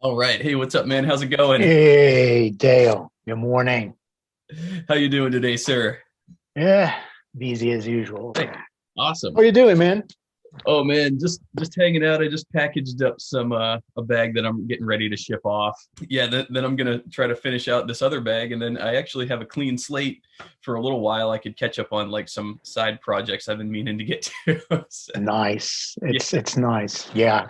All right. Hey, what's up, man? How's it going? Hey, Dale. Good morning. How you doing today, sir? Yeah, busy as usual. Hey, awesome. How you doing, man? Oh man, just hanging out. I just packaged up some a bag that I'm getting ready to ship off. Yeah, then I'm gonna try to finish out this other bag, and then I actually have a clean slate for a little while. I could catch up on like some side projects I've been meaning to get to. So, Nice. yeah, It's nice. Yeah,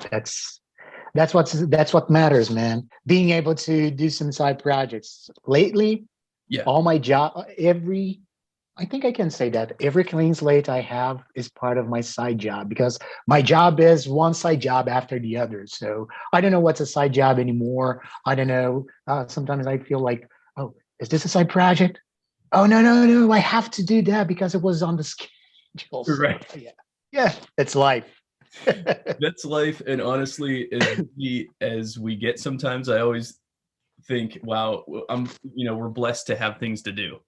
that's what matters, man. Being able to do some side projects. Lately, yeah, all my job, every I think I can say that every clean slate I have is part of my side job because my job is one side job after the other. So I don't know what's a side job anymore. I don't know. Sometimes I feel like, oh, is this a side project? Oh, no, no, no. I have to do that because it was on the schedule. So right. yeah, yeah, it's life. That's life, and honestly, as busy as we get, sometimes I always think, wow, we're blessed to have things to do.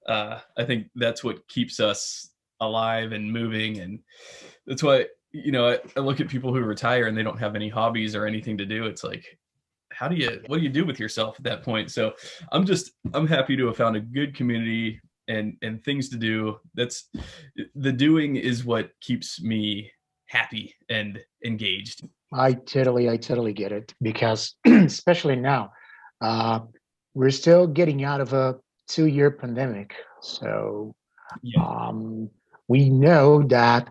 I think that's what keeps us alive and moving, and that's why I look at people who retire and they don't have any hobbies or anything to do. It's like, what do you do with yourself at that point? So I'm happy to have found a good community and things to do. That's the doing is what keeps me happy and engaged. I totally get it because especially now, uh, we're still getting out of a 2 year pandemic. So Yeah. um, we know that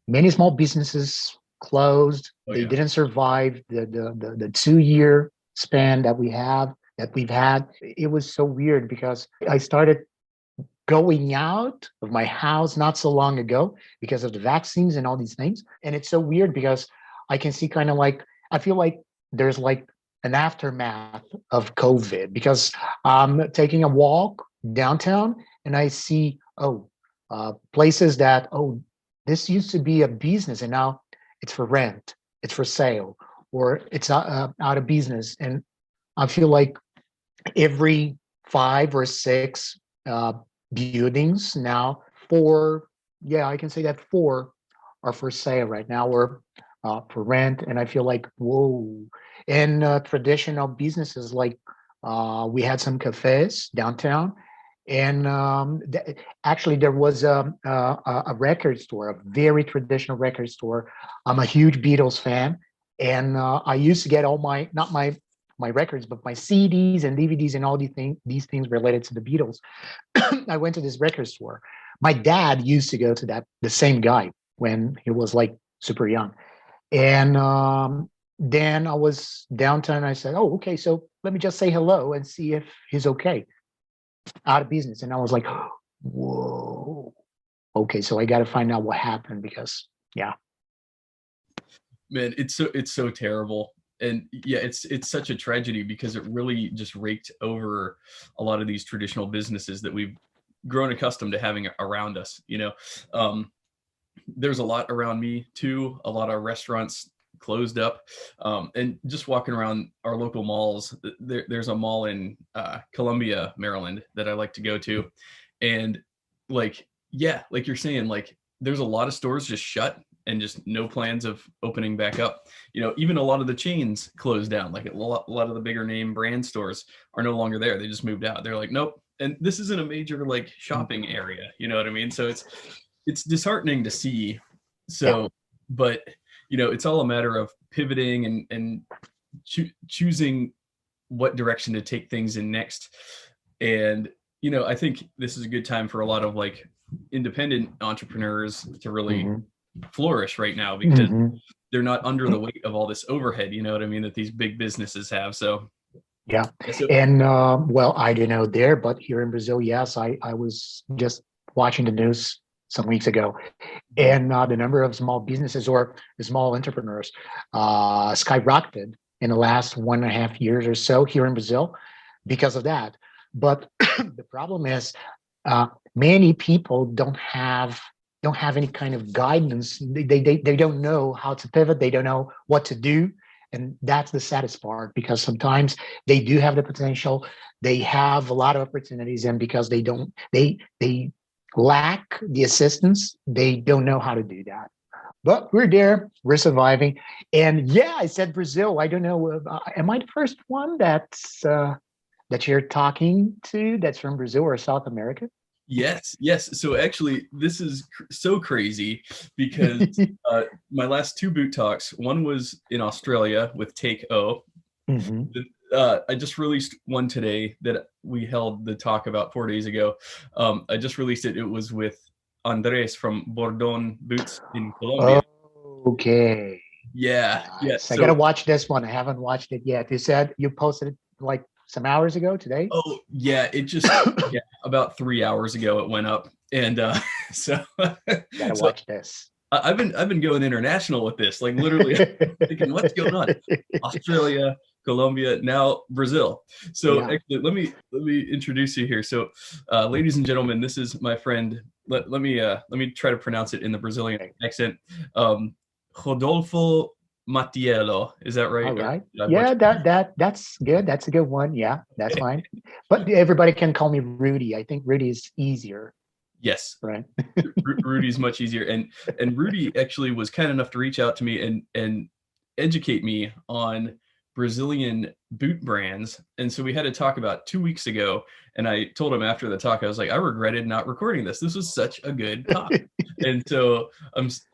many small businesses closed. Oh They yeah. didn't survive the 2 year span that we've had. It was so weird because I started going out of my house not so long ago because of the vaccines and all these things. And it's so weird because I can see kind of like, I feel like there's like an aftermath of COVID because I'm taking a walk downtown and I see, places that, oh, this used to be a business and now it's for rent, it's for sale, or it's out of business. And I feel like every 5 or 6 uh, buildings now. Four, yeah, I can say that four are for sale right now or for rent. And I feel like, whoa. And traditional businesses like we had some cafes downtown. And actually, there was a record store, a very traditional record store. I'm a huge Beatles fan, and I used to get all my not my records, but my CDs and DVDs and all these things related to the Beatles. I went to this record store. My dad used to go to the same guy when he was like super young. And then I was downtown. I said, "Oh, okay. So let me just say hello and see if he's okay." Out of business, and I was like, "Whoa, okay." So I got to find out what happened because, yeah, Man, it's so terrible. And yeah, it's such a tragedy because it really just raked over a lot of these traditional businesses that we've grown accustomed to having around us. Um, there's a lot around me too. A lot of restaurants closed up, and just walking around our local malls. There's a mall in Columbia, Maryland, that I like to go to, and like yeah, like you're saying, like there's a lot of stores just shut and just no plans of opening back up. Even a lot of the chains closed down. Like a lot of the bigger name brand stores are no longer there. They just moved out. They're like, nope. And this isn't a major like shopping area. You know what I mean? So it's disheartening to see. yeah, So, but it's all a matter of pivoting and choosing what direction to take things in next. And I think this is a good time for a lot of like independent entrepreneurs to really hmm flourish right now because hmm they're not under the weight of all this overhead. You know what I mean? That these big businesses have. So, yeah. yeah, so And well, I don't know there, but here in Brazil, yes, I was just watching the news some weeks ago, and the number of small businesses or small entrepreneurs skyrocketed in the last 1.5 years or so here in Brazil because of that. But the problem is, uh, many people don't have any kind of guidance. They don't know how to pivot. They don't know what to do, and that's the saddest part because sometimes they do have the potential. They have a lot of opportunities, and because they don't, they lack the assistance. They don't know how to do that. But we're there, we're surviving. And yeah, I said Brazil. I don't know. Am I the first one that you're talking to that's from Brazil or South America? Yes, yes. So actually, this is so crazy because my last two boot talks, one was in Australia with Take O. Mhm. I just released one today that we held the talk about 4 days ago. I just released it. It was with Andres from Bordon Boots in Colombia. Okay. Yeah, yeah. Nice. I gotta So, watch this one. I haven't watched it yet. You said you posted it like some hours ago today? oh yeah, it just yeah, about 3 hours ago it went up, and so Gotta so watch this. I've been going international with this, like literally thinking, what's going on? Australia, Colombia, now Brazil. So Yeah. actually, let me introduce you here. So, ladies and gentlemen, this is my friend. Let me try to pronounce it in the Brazilian Okay. accent. Rodolfo Mattiello. Is that right? All Or right. did I Yeah, butcher? that's good. That's a good one. Yeah, that's fine. But everybody can call me Rudy. I think Rudy is easier, Yes, right? Rudy's much easier, and Rudy actually was kind enough to reach out to me and educate me on Brazilian boot brands. And so we had a talk about 2 weeks ago, and I told him after the talk, I was like, I regretted not recording this. This was such a good talk. And so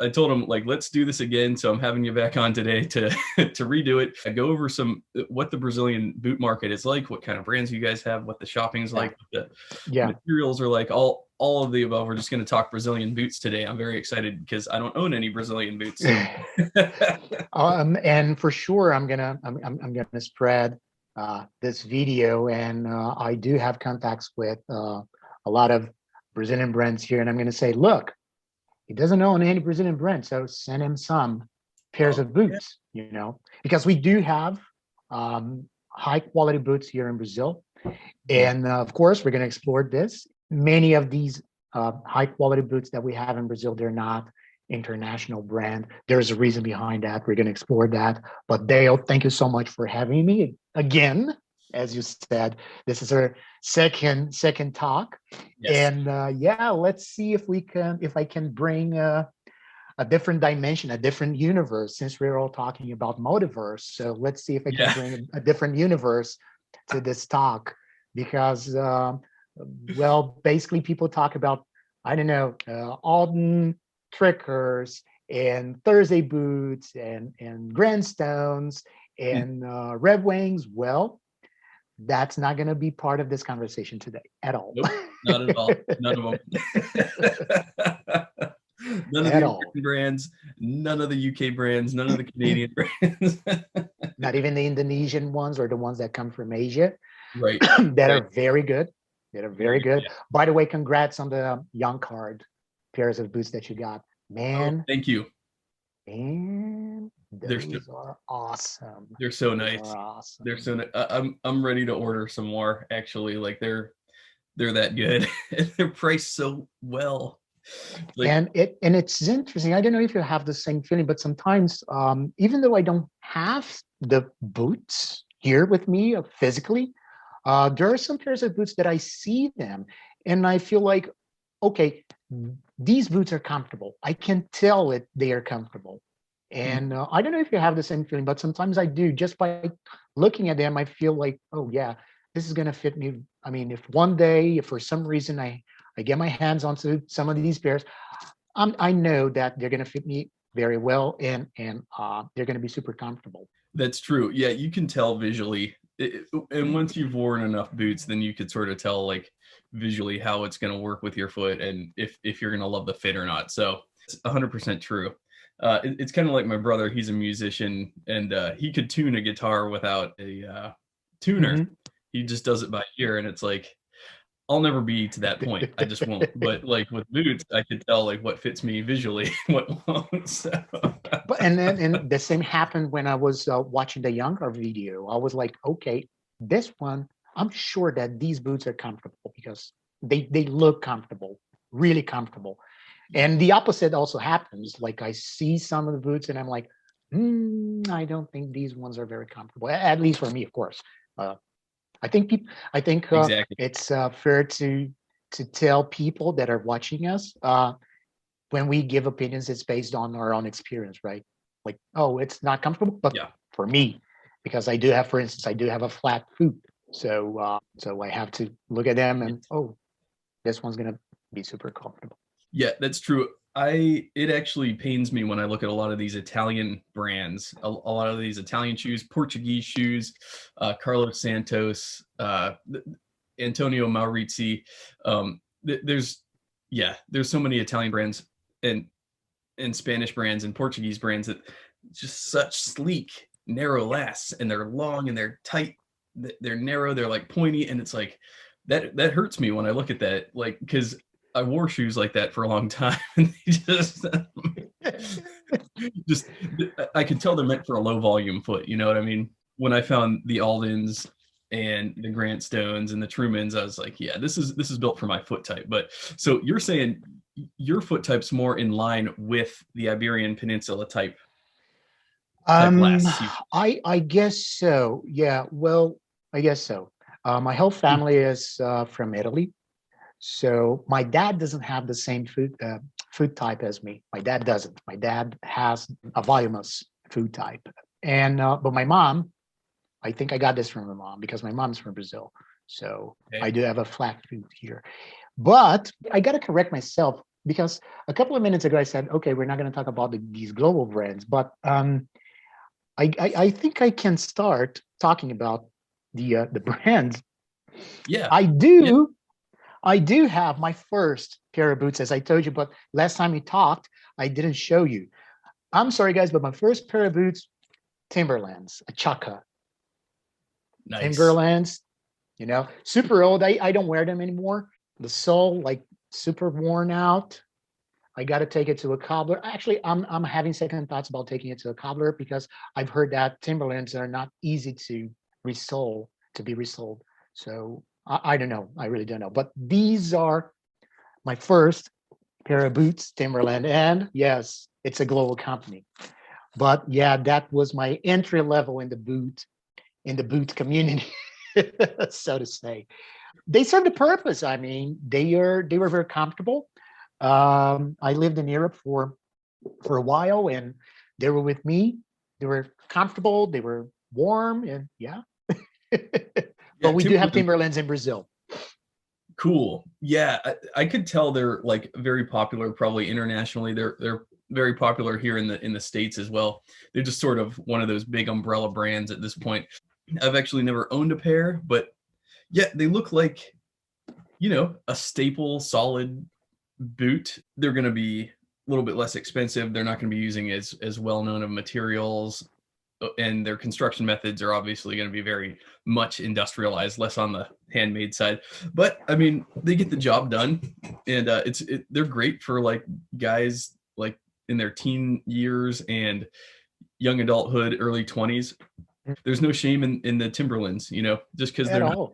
I told him, like, let's do this again. So I'm having you back on today to to redo it. I go over some what the Brazilian boot market is like, what kind of brands you guys have, what the shopping's Yeah. like, what the Yeah. materials are like, all of the above. We're just going to talk Brazilian boots today. I'm very excited because I don't own any Brazilian boots. So And for sure, I'm gonna spread this video, and I do have contacts with a lot of Brazilian brands here, and I'm gonna say, look, he doesn't own any Brazilian brand, so send him some pairs oh, of yeah. boots, because we do have high quality boots here in Brazil. And of course, we're going to explore this. Many of these high quality boots that we have in Brazil, they're not international brand. There's a reason behind that. We're going to explore that. But Dale, thank you so much for having me again. As you said, this is our second talk, Yes. and yeah, let's see if I can bring a different dimension, a different universe, since we're all talking about multiverse. So let's see if I can Yeah. bring a different universe to this talk, because, well, basically people talk about, I don't know, Alden Trickers and Thursday Boots and Grandstones and Red Wings. Well, that's not going to be part of this conversation today at all. Nope. Not at all. None of them. None of the At all. American brands, none of the UK brands, none of the Canadian brands. Not even the Indonesian ones or the ones that come from Asia Right. that Right. are very good. That are very Very good. yeah. By the way, congrats on the young card pairs of boots that you got. Oh, Man, thank you. man, They're so, those are awesome. they're so Those nice. are They're awesome. so I'm ready to order some more actually. Like they're that good. And they're priced so well. Like And it's interesting. I don't know if you have the same feeling, but sometimes, even though I don't have the boots here with me physically, there are some pairs of boots that I see them, and I feel like, okay, these boots are comfortable. I can tell it they are comfortable. And I don't know if you have the same feeling, but sometimes I do. Just by looking at them, I feel like, oh yeah, this is gonna fit me. I mean, if one day, if for some reason I get my hands onto some of these pairs, I know that they're gonna fit me very well, and they're gonna be super comfortable. that's true. Yeah, you can tell visually. And once you've worn enough boots, then you could sort of tell like visually how it's going to work with your foot and if you're going to love the fit or not. So it's 100% true. It's kind of like my brother. He's a musician and he could tune a guitar without a tuner. Mhm. He just does it by ear, and it's like I'll never be to that point. I just won't. But like with boots, I could tell like what fits me visually, and what won't. So. But and the same happened when I was watching the Younger video. I was like, okay, this one, I'm sure that these boots are comfortable because they look comfortable, really comfortable. And the opposite also happens. Like I see some of the boots and I'm like, I don't think these ones are very comfortable. At least for me, of course. Uh, I think Exactly. it's fair to tell people that are watching us. when we give opinions, it's based on our own experience, right? Like, oh, it's not comfortable, but Yeah. for me, because I do have, for instance, I do have a flat foot, so so I have to look at them and this one's gonna be super comfortable. Yeah, that's true. It actually pains me when I look at a lot of these Italian brands, a lot of these Italian shoes, Portuguese shoes, Carlos Santos, Antonio Maurizi. There's so many Italian brands and Spanish brands and Portuguese brands that just such sleek, narrow lasts, and they're long and they're tight, they're narrow, they're like pointy, and it's like that hurts me when I look at that, like, because I wore shoes like that for a long time, and they just I can tell they're meant for a low volume foot. You know what I mean? When I found the Aldens and the Grant Stones and the Trumans, I was like, yeah, this is built for my foot type. But so you're saying your foot type's more in line with the Iberian Peninsula type lasts. I guess so. Yeah. Well, I guess so. My whole family is from Italy. So my dad doesn't have the same food type as me. My dad doesn't. My dad has a voluminous food type, and but my mom, I think I got this from my mom because my mom's from Brazil. So I do have a flat foot here, but I got to correct myself because a couple of minutes ago I said, okay, we're not going to talk about these global brands, but I think I can start talking about the brands. Yeah, I do. Yeah. I do have my first pair of boots, as I told you, but last time we talked, I didn't show you. I'm sorry, guys, but my first pair of boots, Timberlands, a Chaka. Nice. Timberlands, super old. I don't wear them anymore. The sole, like, super worn out. I got to take it to a cobbler. Actually, I'm having second thoughts about taking it to a cobbler because I've heard that Timberlands are not easy to be resold. So I don't know. I really don't know. But these are my first pair of boots, Timberland. And yes, it's a global company. But yeah, that was my entry level in the boot community, so to say. They served a purpose. I mean, they were very comfortable. I lived in Europe for a while, and they were with me. They were comfortable. They were warm, and yeah. But we do have Timberlands in Brazil. Cool. Yeah, I could tell they're like very popular, probably internationally. They're very popular here in the States as well. They're just sort of one of those big umbrella brands at this point. I've actually never owned a pair, but yeah, they look like, a staple solid boot. They're going to be a little bit less expensive. They're not going to be using as well known of materials, and their construction methods are obviously going to be very much industrialized, less on the handmade side. But I mean, they get the job done, and they're great for like guys like in their teen years and young adulthood, early 20s. There's no shame in the Timberlands, just because they're not.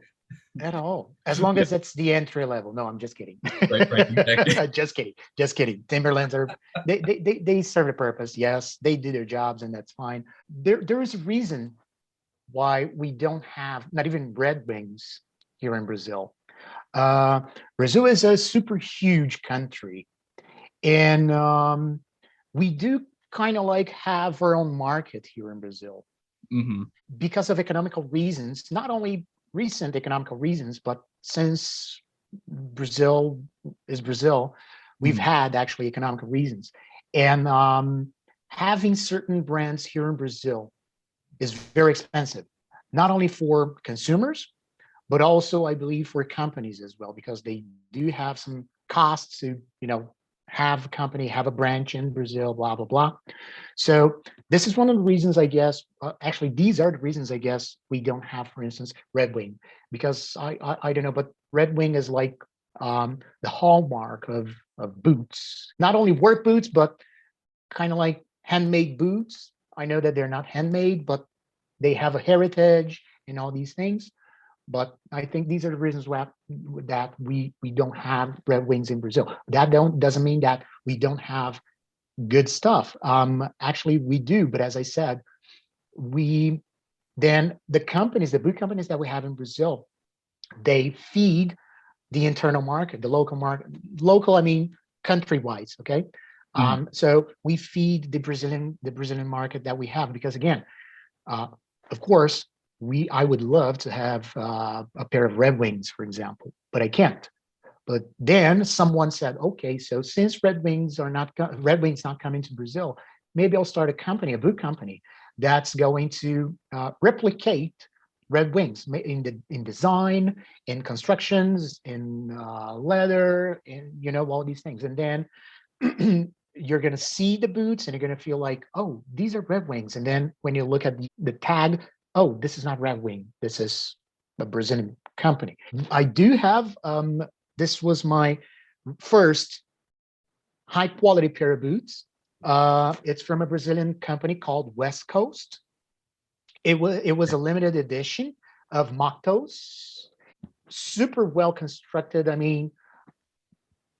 At all, as long as it's the entry level. No, I'm just kidding. Right, exactly. just kidding. Timberlands are they serve a purpose. Yes, they do their jobs, and that's fine. There is a reason why we don't have not even Red Wings here in Brazil. Brazil is a super huge country, and we do kind of like have our own market here in Brazil because of economical reasons. Not only recent economical reasons, but since Brazil is Brazil, we've had actually economical reasons. And having certain brands here in Brazil is very expensive, not only for consumers, but also I believe for companies as well, because they do have some costs to, have a company, have a branch in Brazil, blah, blah, blah. So this is one of the reasons, I guess, actually, these are the reasons, I guess, we don't have, for instance, Red Wing, because I don't know, but Red Wing is like the hallmark of boots, not only work boots, but kind of like handmade boots. I know that they're not handmade, but they have a heritage and all these things. But I think these are the reasons why that we don't have Red Wings in Brazil. That doesn't mean that we don't have good stuff. Actually, we do. But as I said, the boot companies that we have in Brazil, they feed the internal market, the local market. Local, I mean countrywide. Okay, So we feed the Brazilian market that we have, because again, of course, I would love to have a pair of Red Wings, for example, but I can't. But then someone said, okay, so since Red Wings not coming to Brazil, maybe I'll start a boot company that's going to replicate Red Wings in design, in constructions, in leather, in all these things. And then you're going to see the boots and you're going to feel like, oh, these are Red Wings. And then when you look at the tag, oh, this is not Red Wing. This is a Brazilian company. I do have, this was my first high quality pair of boots. It's from a Brazilian company called West Coast. It was a limited edition of mock toes, super well constructed. I mean,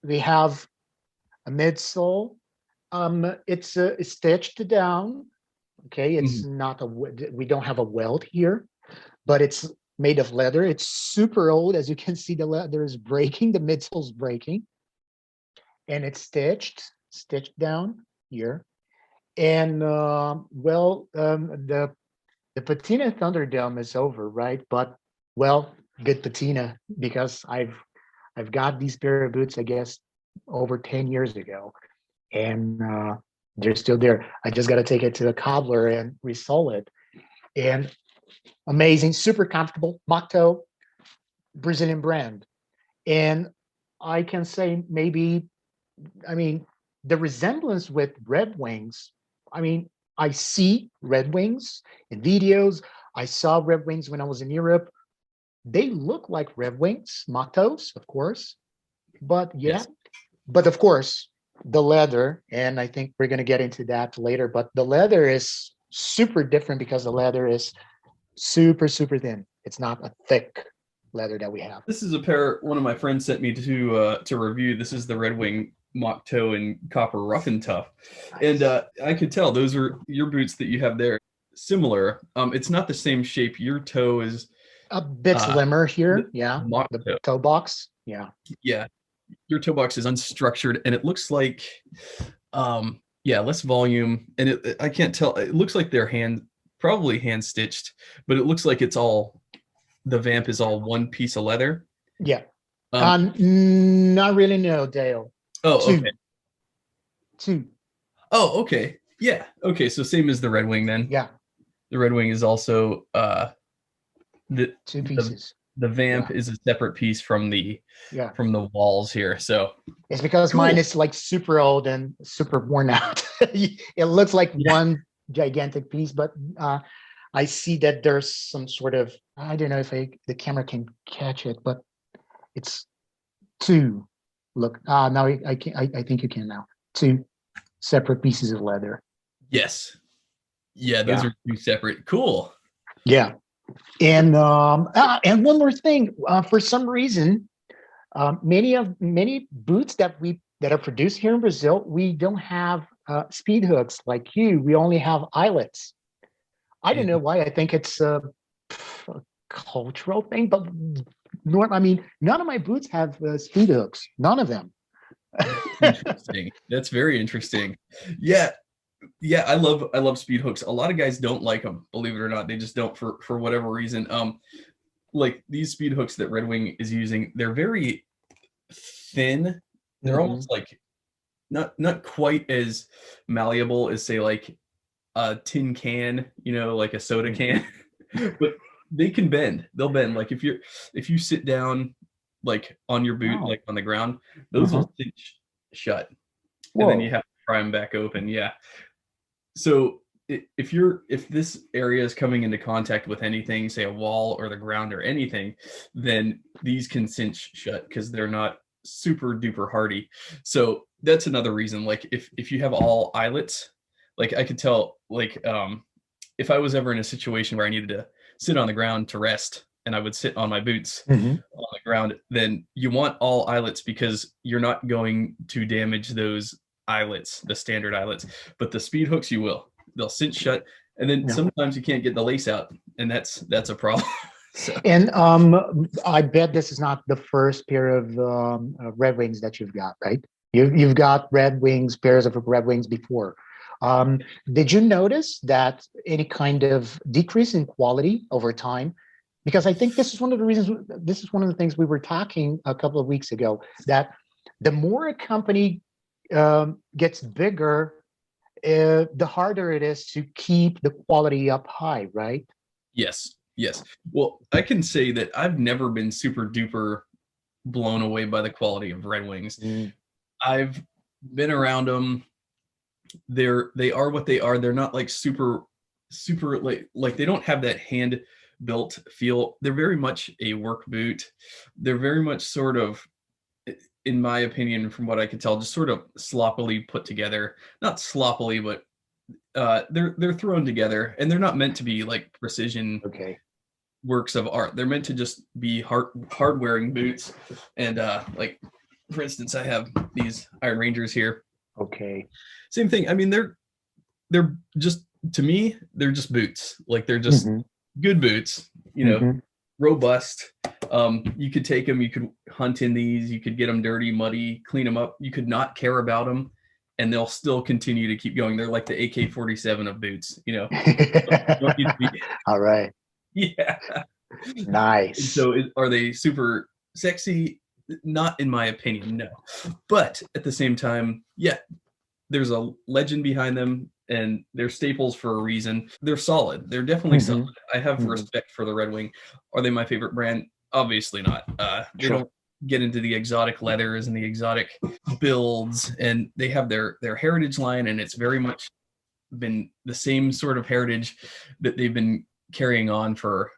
they have a midsole. It's stitched down. Okay, it's not we don't have a welt here, but it's made of leather. It's super old. As you can see, the leather is breaking, the midsole's breaking, and it's stitched down here. And the patina Thunderdome is over, right? But good patina, because I've got these pair of boots, I guess, over 10 years ago, and they're still there. I just got to take it to the cobbler and resole it. And amazing, super comfortable, mock toe, Brazilian brand. And I can say maybe, I mean, the resemblance with Red Wings, I mean, I see Red Wings in videos. I saw Red Wings when I was in Europe. They look like Red Wings, mock toes, of course. But yes. But of course, the leather, and I think we're going to get into that later, but the leather is super different because the leather is super, super thin. It's not a thick leather that we have. This is a pair one of my friends sent me to review. This is the Red Wing mock toe and copper rough and tough. Nice. And I could tell those are your boots that you have there. Similar. It's not the same shape. Your toe is a bit slimmer here. Yeah. The toe box. Yeah. Yeah. Your toe box is unstructured, and it looks like less volume, and I can't tell. It looks like they're probably hand stitched, but it looks like it's all, the vamp is all one piece of leather. Yeah. Not really, no, Dale. Oh, okay. Two. Oh, okay. Yeah. Okay. So same as the Red Wing then. Yeah. The Red Wing is also the two pieces. The vamp is a separate piece from the walls here. So it's because mine is like super old and super worn out. It looks like one gigantic piece, but I see that there's some sort of, I don't know if the camera can catch it, but it's two. Look, now I think you can now. Two separate pieces of leather. Yes. Yeah, those are two separate. Cool. Yeah. And one more thing, for some reason, many boots that are produced here in Brazil, we don't have speed hooks like you. We only have eyelets. I don't know why. I think it's a cultural thing, but none of my boots have speed hooks. None of them. Interesting. That's very interesting. Yeah. Yeah, I love speed hooks. A lot of guys don't like them, believe it or not. They just don't for whatever reason. Like these speed hooks that Red Wing is using, they're very thin. They're almost like not quite as malleable as, say, like a tin can, like a soda can. But they can bend. They'll bend. Like if you sit down like on your boot, like on the ground, those will cinch shut. Whoa. And then you have to pry them back open. Yeah. So if this area is coming into contact with anything, say a wall or the ground or anything, then these can cinch shut because they're not super duper hardy. So that's another reason. Like if you have all eyelets, like I could tell, like if I was ever in a situation where I needed to sit on the ground to rest, and I would sit on my boots on the ground, then you want all eyelets because you're not going to damage those eyelets, the standard eyelets, but the speed hooks you will. They'll cinch shut, and then sometimes you can't get the lace out, and that's a problem. So. And I bet this is not the first pair of Red Wings that you've got, right? You've got Red Wings, pairs of Red Wings before. Did you notice that any kind of decrease in quality over time? Because I think this is one of the reasons, this is one of the things we were talking a couple of weeks ago, that the more a company gets bigger, the harder it is to keep the quality up high, right? Yes. Yes. Well, I can say that I've never been super duper blown away by the quality of Red Wings. I've been around them. They are what they are. They're not like super like they don't have that hand built feel. They're very much a work boot. They're very much sort of, in my opinion, from what I could tell, just sort of sloppily put together. Not sloppily, but they're thrown together, and they're not meant to be like precision works of art. They're meant to just be hard wearing boots. And like, for instance, I have these Iron Rangers here. Okay. Same thing. I mean, they're just, to me, they're just boots. Like, they're just good boots, you know, robust. You could take them, you could hunt in these, you could get them dirty, muddy, clean them up. You could not care about them, and they'll still continue to keep going. They're like the AK-47 of boots, you know. All right. Yeah. Nice. And so are they super sexy? Not in my opinion, no. But at the same time, yeah, there's a legend behind them, and they're staples for a reason. They're solid. They're definitely solid. I have respect for the Red Wing. Are they my favorite brand? Obviously not. They don't get into the exotic leathers and the exotic builds, and they have their heritage line, and it's very much been the same sort of heritage that they've been carrying on for,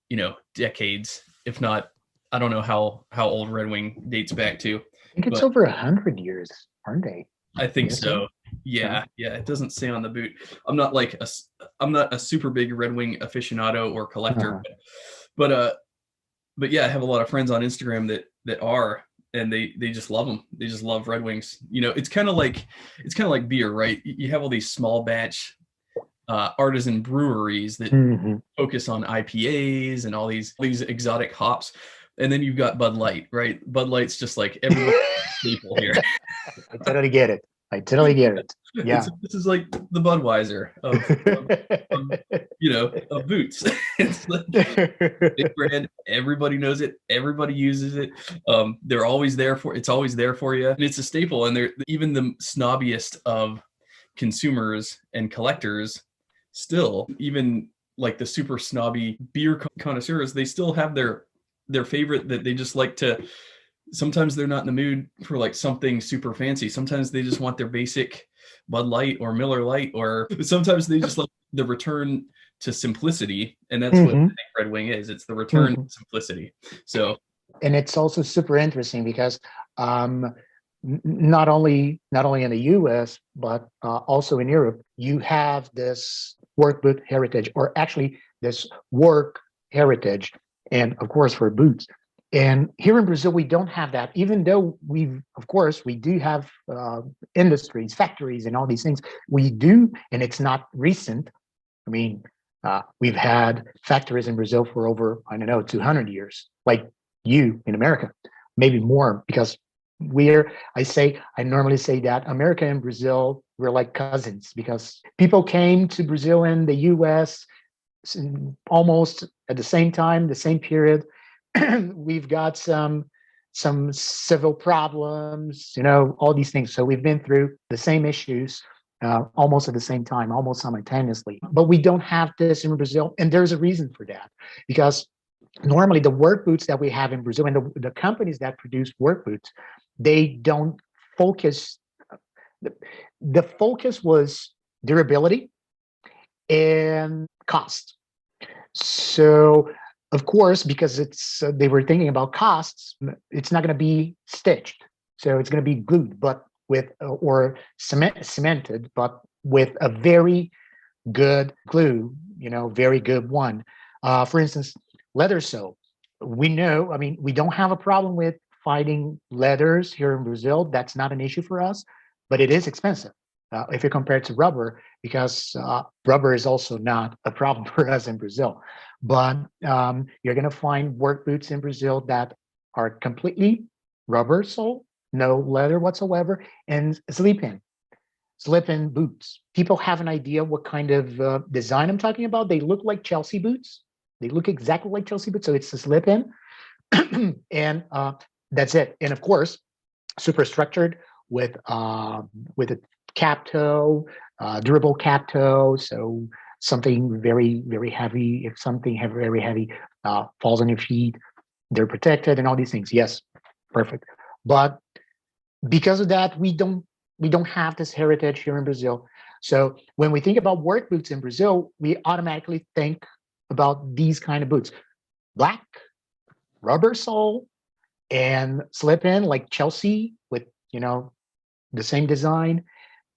you know, decades, if not, I don't know how old Red Wing dates back to. I think it's over 100 years, aren't they? I think so. Yeah. It doesn't say on the boot. I'm not a super big Red Wing aficionado or collector, but yeah, I have a lot of friends on Instagram that are, and they just love them. They just love Red Wings. You know, it's kind of like beer, right? You have all these small batch artisan breweries that focus on IPAs and all these exotic hops. And then you've got Bud Light, right? Bud Light's just like everybody's staple here. I totally get it. Yeah. This is like the Budweiser of boots. It's like big brand. Everybody knows it. Everybody uses it. They're always there it's always there for you. And it's a staple. And they're even the snobbiest of consumers and collectors still, even like the super snobby beer connoisseurs, they still have their favorite that they just like to. Sometimes they're not in the mood for like something super fancy. Sometimes they just want their basic Bud Light or Miller Light, or sometimes they just like the return to simplicity. And that's what I think Red Wing is. It's the return to simplicity. So, and it's also super interesting because not only in the US, but also in Europe, you have this work boot heritage, or actually this work heritage, and of course for boots. And here in Brazil, we don't have that, even though we do have industries, factories, and all these things. We do, and it's not recent. I mean, we've had factories in Brazil for over, 200 years, like you in America, maybe more, because I normally say that America and Brazil, we're like cousins, because people came to Brazil and the US almost at the same time, the same period. We've got some civil problems, all these things. So we've been through the same issues almost at the same time, almost simultaneously. But we don't have this in Brazil, and there's a reason for that, because normally the work boots that we have in Brazil, and the companies that produce work boots, they don't focus. The focus was durability and cost. So, of course, because they were thinking about costs, it's not going to be stitched. So it's going to be glued, but or cemented, but with a very good glue, very good one. For instance, leather sole. We know, we don't have a problem with finding leathers here in Brazil. That's not an issue for us, but it is expensive if you compare it to rubber, because rubber is also not a problem for us in Brazil. But you're going to find work boots in Brazil that are completely rubber sole, no leather whatsoever, and slip-in boots. People have an idea what kind of design I'm talking about. They look like Chelsea boots. They look exactly like Chelsea boots. So it's a slip-in, and that's it. And of course, super structured with a cap toe, durable cap toe. So something very, very heavy. If something very heavy falls on your feet, they're protected and all these things. Yes, perfect. But because of that, we don't have this heritage here in Brazil. So when we think about work boots in Brazil, we automatically think about these kind of boots: black, rubber sole, and slip in like Chelsea with the same design.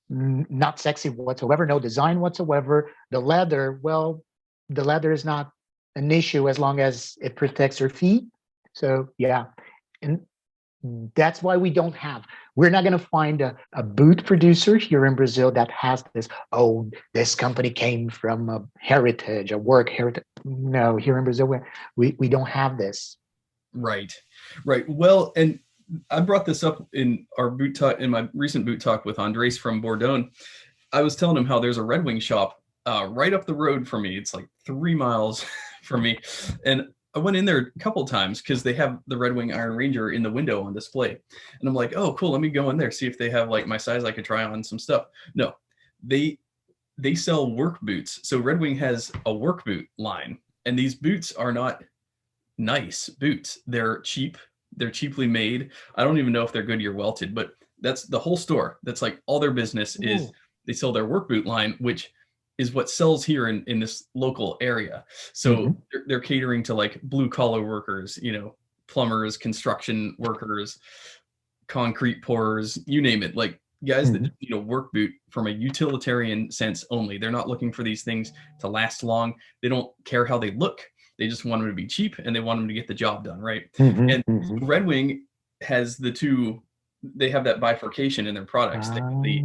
Not sexy whatsoever, no design whatsoever. The leather, well, the leather is not an issue as long as it protects your feet. So yeah, and that's why we're not going to find a boot producer here in Brazil that has this, oh, this company came from a heritage, a work heritage. No, here in Brazil, we don't have this. Right. Well, and I brought this up in our boot talk, in my recent boot talk with Andres from Bordon. I was telling him how there's a Red Wing shop right up the road from me. It's like 3 miles from me. And I went in there a couple of times because they have the Red Wing Iron Ranger in the window on display. And I'm like, oh, cool. Let me go in there, see if they have like my size. I could try on some stuff. No, they sell work boots. So Red Wing has a work boot line, and these boots are not nice boots. They're cheap. They're cheaply made. I don't even know if they're Goodyear welted, but that's the whole store. That's like all their business is they sell their work boot line, which is what sells here in this local area. So they're catering to like blue collar workers, plumbers, construction workers, concrete pourers, you name it. Like guys that need a work boot from a utilitarian sense only. They're not looking for these things to last long. They don't care how they look. They just want them to be cheap, and they want them to get the job done, right? And Red Wing has they have that bifurcation in their products. They have the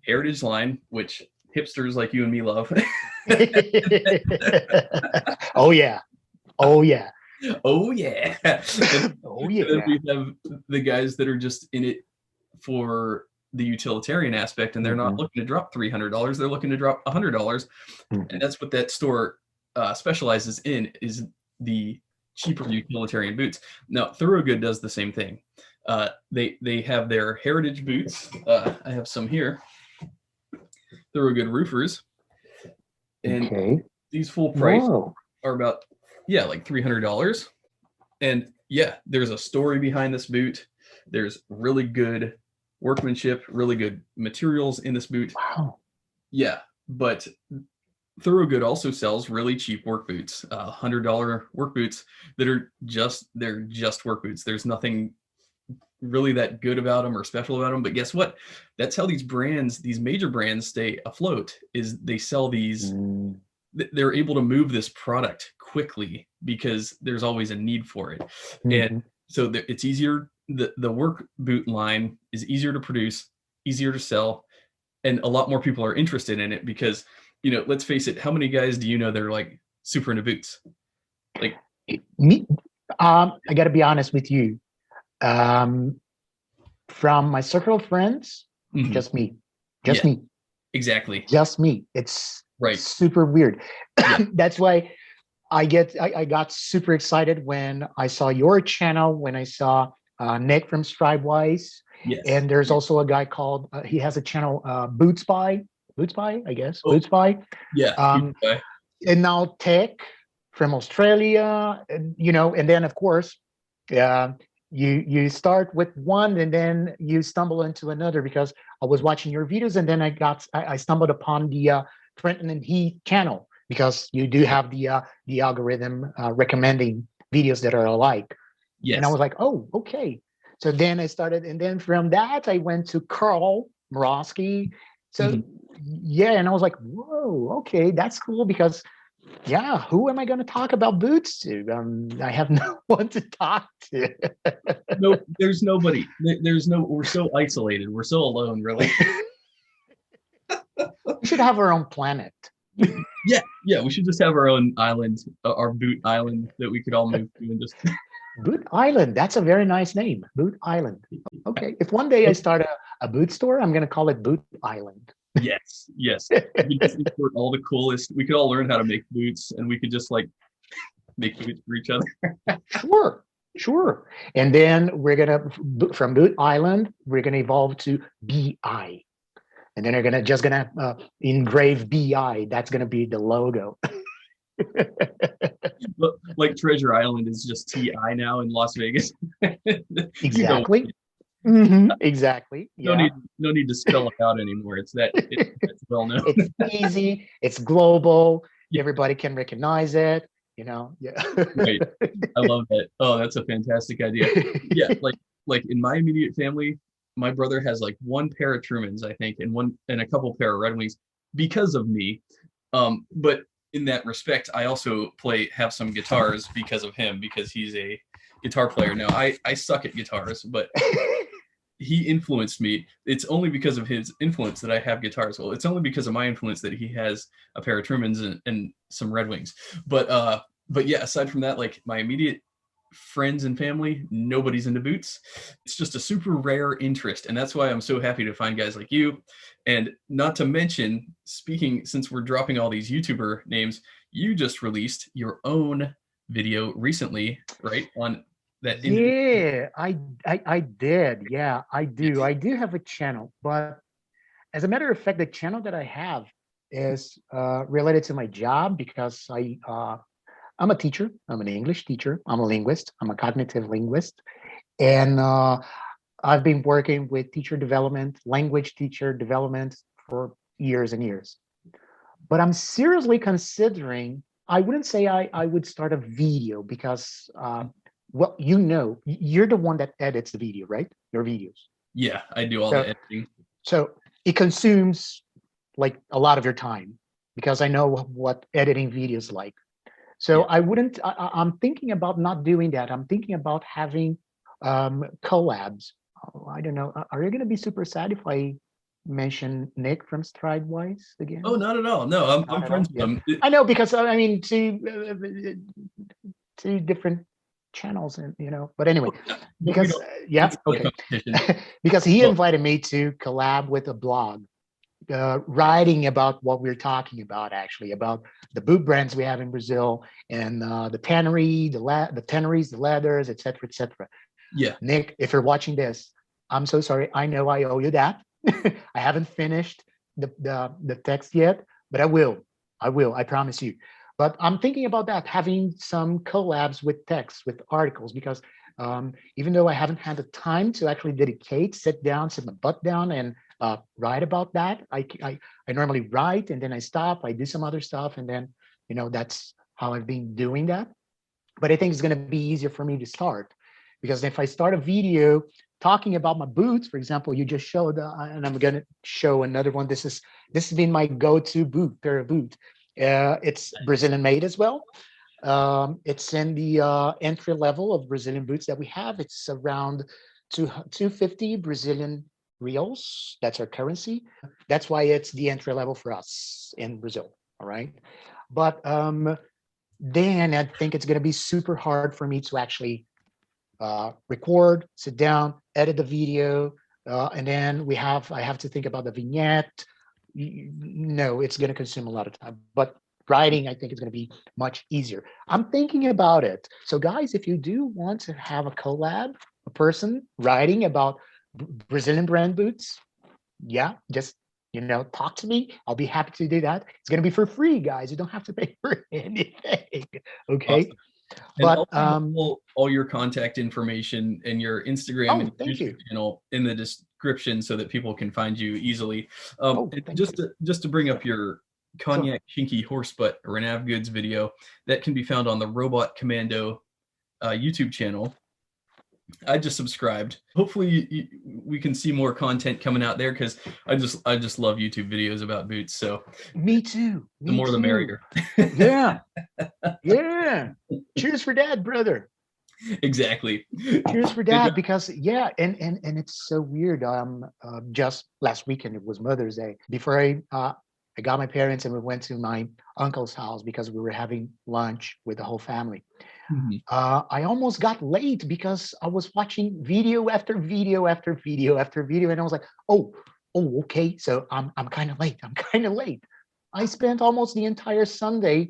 Heritage line, which hipsters like you and me love. Oh yeah. Oh yeah. Oh yeah. And then we have the guys that are just in it for the utilitarian aspect, and they're not looking to drop $300. They're looking to drop $100, and that's what that store specializes in, is the cheaper utilitarian boots. Now, Thoroughgood does the same thing. They have their heritage boots. I have some here. Thoroughgood roofers, and these full price are about like $300. And yeah, there's a story behind this boot. There's really good workmanship, really good materials in this boot. Wow. Yeah, but Thoroughgood also sells really cheap work boots, $100 work boots that are just work boots. There's nothing really that good about them or special about them. But guess what? That's how these major brands stay afloat, is they sell these. They're able to move this product quickly because there's always a need for it. And so it's easier. The work boot line is easier to produce, easier to sell, and a lot more people are interested in it because, let's face it, how many guys do you know that are like super into boots? Like me, I got to be honest with you. From my circle of friends, just me. Exactly. Just me. It's super weird. That's why I got super excited when I saw your channel, when I saw Nick from Stripewise. Yes. And there's also a guy called, he has a channel, Boots by, I guess. Boots by. Yeah. And now Tech from Australia, and and then of course, you start with one and then you stumble into another, because I was watching your videos and then I stumbled upon the Trenton and Heath channel, because you do have the algorithm recommending videos that are alike. Yes. And I was like, oh, okay. So then I started, and then from that I went to Carl Morosky. So yeah, and I was like, whoa, okay, that's cool, because yeah, who am I going to talk about boots to? I have no one to talk to. No, there's nobody. We're so isolated. We're so alone, really. We should have our own planet. Yeah, we should just have our own island, our boot island that we could all move to and just Boot Island. That's a very nice name. Boot Island. Okay. If one day I start a boot store, I'm going to call it Boot Island. Yes, yes. We just import all the coolest. We could all learn how to make boots, and we could just like make boots for each other. Sure. Sure. And then we're going to, from Boot Island, we're going to evolve to BI. And then they're gonna engrave BI. That's gonna be the logo. Like Treasure Island is just TI now in Las Vegas. Exactly. Mm-hmm. Exactly. Yeah. No need to spell it out anymore. It's well known. It's easy. It's global. Yeah. Everybody can recognize it. Yeah. Right. I love that. Oh, that's a fantastic idea. Yeah, like in my immediate family, my brother has like one pair of Trumans, I think, and a couple pair of Red Wings because of me. But in that respect, I also have some guitars because of him, because he's a guitar player. Now I suck at guitars, but he influenced me. It's only because of his influence that I have guitars. Well, it's only because of my influence that he has a pair of Trumans and some Red Wings. But yeah, aside from that, like my immediate friends and family, nobody's into boots. It's just a super rare interest, and that's why I'm so happy to find guys like you. And not to mention, since we're dropping all these YouTuber names, you just released your own video recently, right? On that. Yeah, I did. Yeah, I do. I do have a channel, but as a matter of fact, the channel that I have is related to my job, because I'm a teacher. I'm an English teacher. I'm a linguist. I'm a cognitive linguist. And I've been working with teacher development, language teacher development for years and years. But I'm seriously considering, I wouldn't say I would start a video because, well, you're the one that edits the video, right? Your videos. Yeah, I do all the editing. So it consumes like a lot of your time, because I know what editing videos like. So yeah. I'm thinking about not doing that. I'm thinking about having collabs. Oh, I don't know. Are you going to be super sad if I mention Nick from Stridewise again? Oh, not at all. No, I'm friends with him. I know, because I mean, two different channels, and but anyway, because okay, because he invited me to collab with a blog. Writing about what we're talking about, actually, about the boot brands we have in Brazil, and the tannery, the tanneries, the leathers, etc., etc. Yeah, Nick, if you're watching this, I'm so sorry. I know I owe you that. I haven't finished the text yet, but I will. I promise you. But I'm thinking about that, having some collabs with text, with articles, because even though I haven't had the time to actually sit my butt down and write about that. I normally write, and then I stop, I do some other stuff, and then that's how I've been doing that. But I think it's going to be easier for me to start, because if I start a video talking about my boots, for example, you just showed, and I'm going to show another one. This has been my go-to pair of boots. It's Brazilian made as well. It's in the entry level of Brazilian boots that we have. It's around 250 Brazilian reals. That's our currency. That's why it's the entry level for us in Brazil. All right. But then I think it's going to be super hard for me to actually record, sit down, edit the video, and then I have to think about the vignette. No, it's going to consume a lot of time. But writing, I think, is going to be much easier. I'm thinking about it. So guys, if you do want to have a collab, a person writing about Brazilian brand boots, just talk to me. I'll be happy to do that. It's going to be for free, guys. You don't have to pay for anything. Okay. Awesome. But all your contact information and your Instagram and YouTube channel in the description, so that people can find you easily. Just to bring up your Cognac Chinky Horsebutt Renav Goods video, that can be found on the Robot Commando YouTube channel. I just subscribed. Hopefully we can see more content coming out there, because I just love YouTube videos about boots. So me too. The more the merrier. Yeah. Cheers for that, brother. Exactly. Cheers for that, because and it's so weird. Just last weekend, it was Mother's Day. Before I got my parents, and we went to my uncle's house because we were having lunch with the whole family. Mhm. I almost got late because I was watching video after video after video after video, and I was like, oh, okay, so I'm kind of late. I'm kind of late. I spent almost the entire Sunday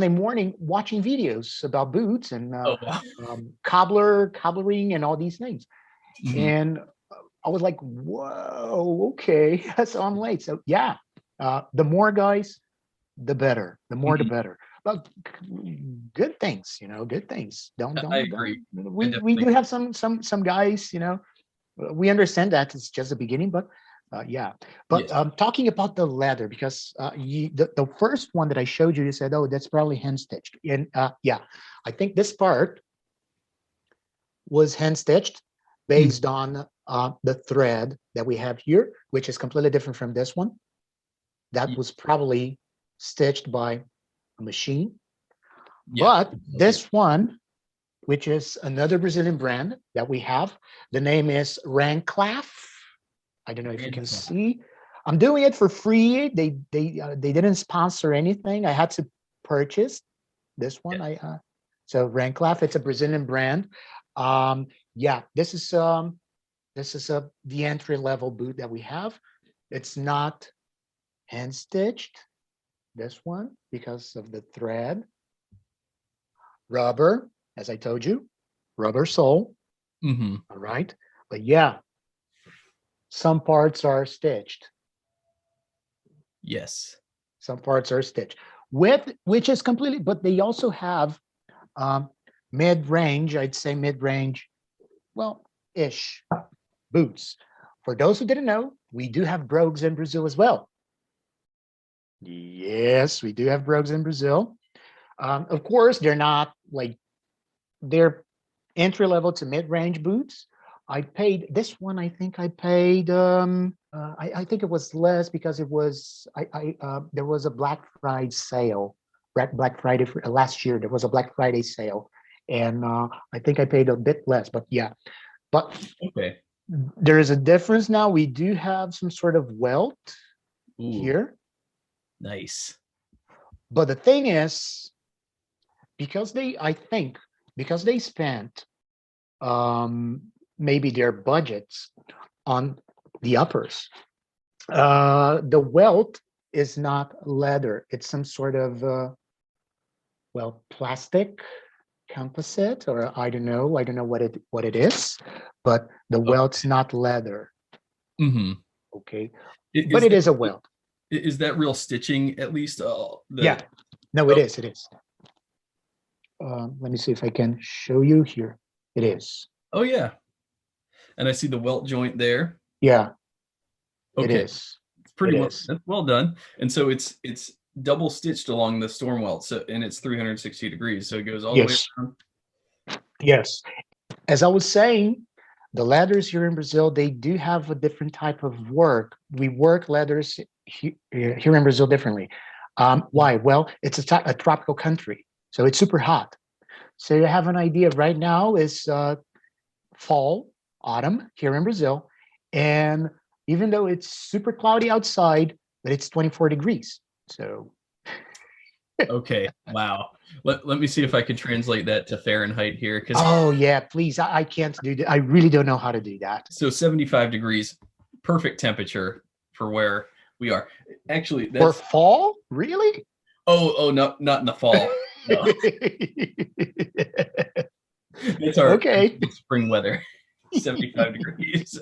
morning watching videos about boots and Oh, wow. cobbling and all these things. Mhm. And I was like, whoa, okay, so I'm late. So yeah, the more guys, the better. The more, the Mhm. better. But good things, good things. Don't I don't agree. don't. I We do definitely. have some guys, we understand that it's just the beginning, but yeah. But Yes. talking about the leather, because the first one that I showed you, you said, oh, that's probably hand stitched. And yeah, I think this part was hand stitched Mhm. based on the thread that we have here, which is completely different from this one. That Ye was probably stitched by a machine. Yeah. But this one, which is another Brazilian brand that we have, the name is Ranclaf. I don't know if you can see. I'm doing it for free. They didn't sponsor anything. I had to purchase this one. Yeah. So Ranclaf, it's a Brazilian brand. Yeah, this is the entry level boot that we have. It's not hand stitched, this one, because of the thread. Rubber, as I told you, rubber sole. Mhm. All right. But yeah, some parts are stitched. Yes. Some parts are stitched with, which is completely, but they also have um, mid-range, I'd say mid-range, well, ish boots. For those who didn't know, we do have brogues in Brazil as well. Yes, we do have brogues in Brazil. Of course, they're not like, they're entry level to mid-range boots. I paid this one. I think I paid. I think it was less because it was. There was a Black Friday sale. Black Friday last year. There was a Black Friday sale, and I think I paid a bit less. But yeah, but Okay. there is a difference now. We do have some sort of welt Ooh, here, nice. but the thing is, because I think because they spent um, maybe their budgets on the uppers. The welt is not leather; it's some sort of plastic composite, or I don't know. I don't know what it is, but the welt's Okay. not leather. Mhm. Okay, but Is it that is a welt. is that real stitching at least? Yeah, The no, it Oh, is. It is. Let me see if I can show you here. It is. oh yeah. And I see the welt joint there. Yeah, it Okay. is. It's It pretty well is. that's well done. And so it's double stitched along the storm welt, so and it's 360 degrees, so it goes all the way Yes. around. Yes. As I was saying, the leathers here in Brazil, they do have a different type of work. We work leathers here in Brazil differently. Why? Well, it's a tropical country, so it's super hot. So you have an idea right now is fall, autumn here in Brazil. And even though it's super cloudy outside, but it's 24 degrees. So, Okay. Wow. Let me see if I can translate that to Fahrenheit here, because oh, yeah, please. I can't do that. I really don't know how to do that. so 75 degrees, perfect temperature for where we are. Actually, For that's fall? Really? no, not in the fall. No, that's our Okay. spring weather. 75 degrees.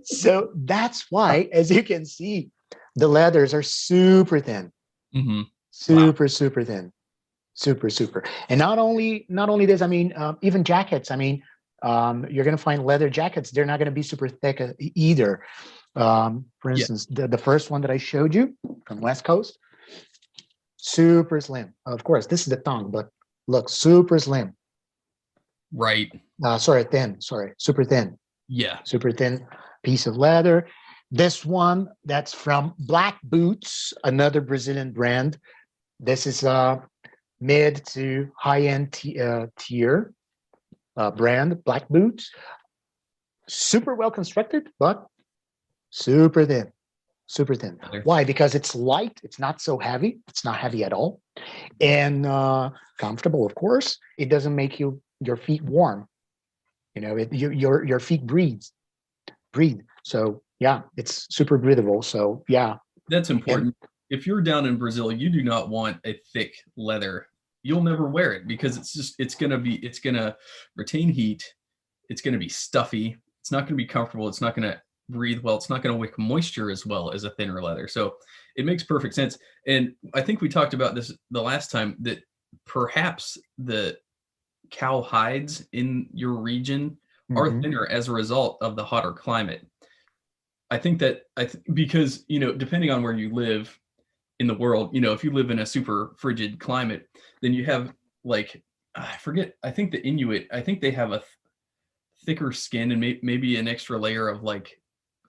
So that's why, as you can see, the leathers are super thin, Hmm. Wow. super thin, super. And not only this, I mean, even jackets. I mean, you're gonna find leather jackets. They're not gonna be super thick either. For Yeah. instance, the first one that I showed you from West Coast, super slim. Of course, this is the tongue, but look, super slim. Right. Sorry, thin. Sorry, Yeah. super thin piece of leather. This one that's from Black Boots, another Brazilian brand. This is a mid to high end tier brand, Black Boots. Super well constructed, but super thin. super thin. leather. Why? Because it's light. It's not so heavy. It's not heavy at all, and comfortable. Of course, it doesn't make your feet warm. You know, your feet breathe. So yeah, it's super breathable. So yeah, That's and important. If you're down in Brazil, you do not want a thick leather. You'll never wear it because it's gonna retain heat. It's gonna be stuffy. It's not gonna be comfortable. It's not gonna breathe well. It's not gonna wick moisture as well as a thinner leather. So it makes perfect sense. And I think we talked about this the last time, that perhaps the cow hides in your region are mhm, thinner as a result of the hotter climate. I think that because, depending on where you live in the world, if you live in a super frigid climate, then you have, like, I forget, I think the Inuit, I think they have a thicker skin and maybe an extra layer of, like,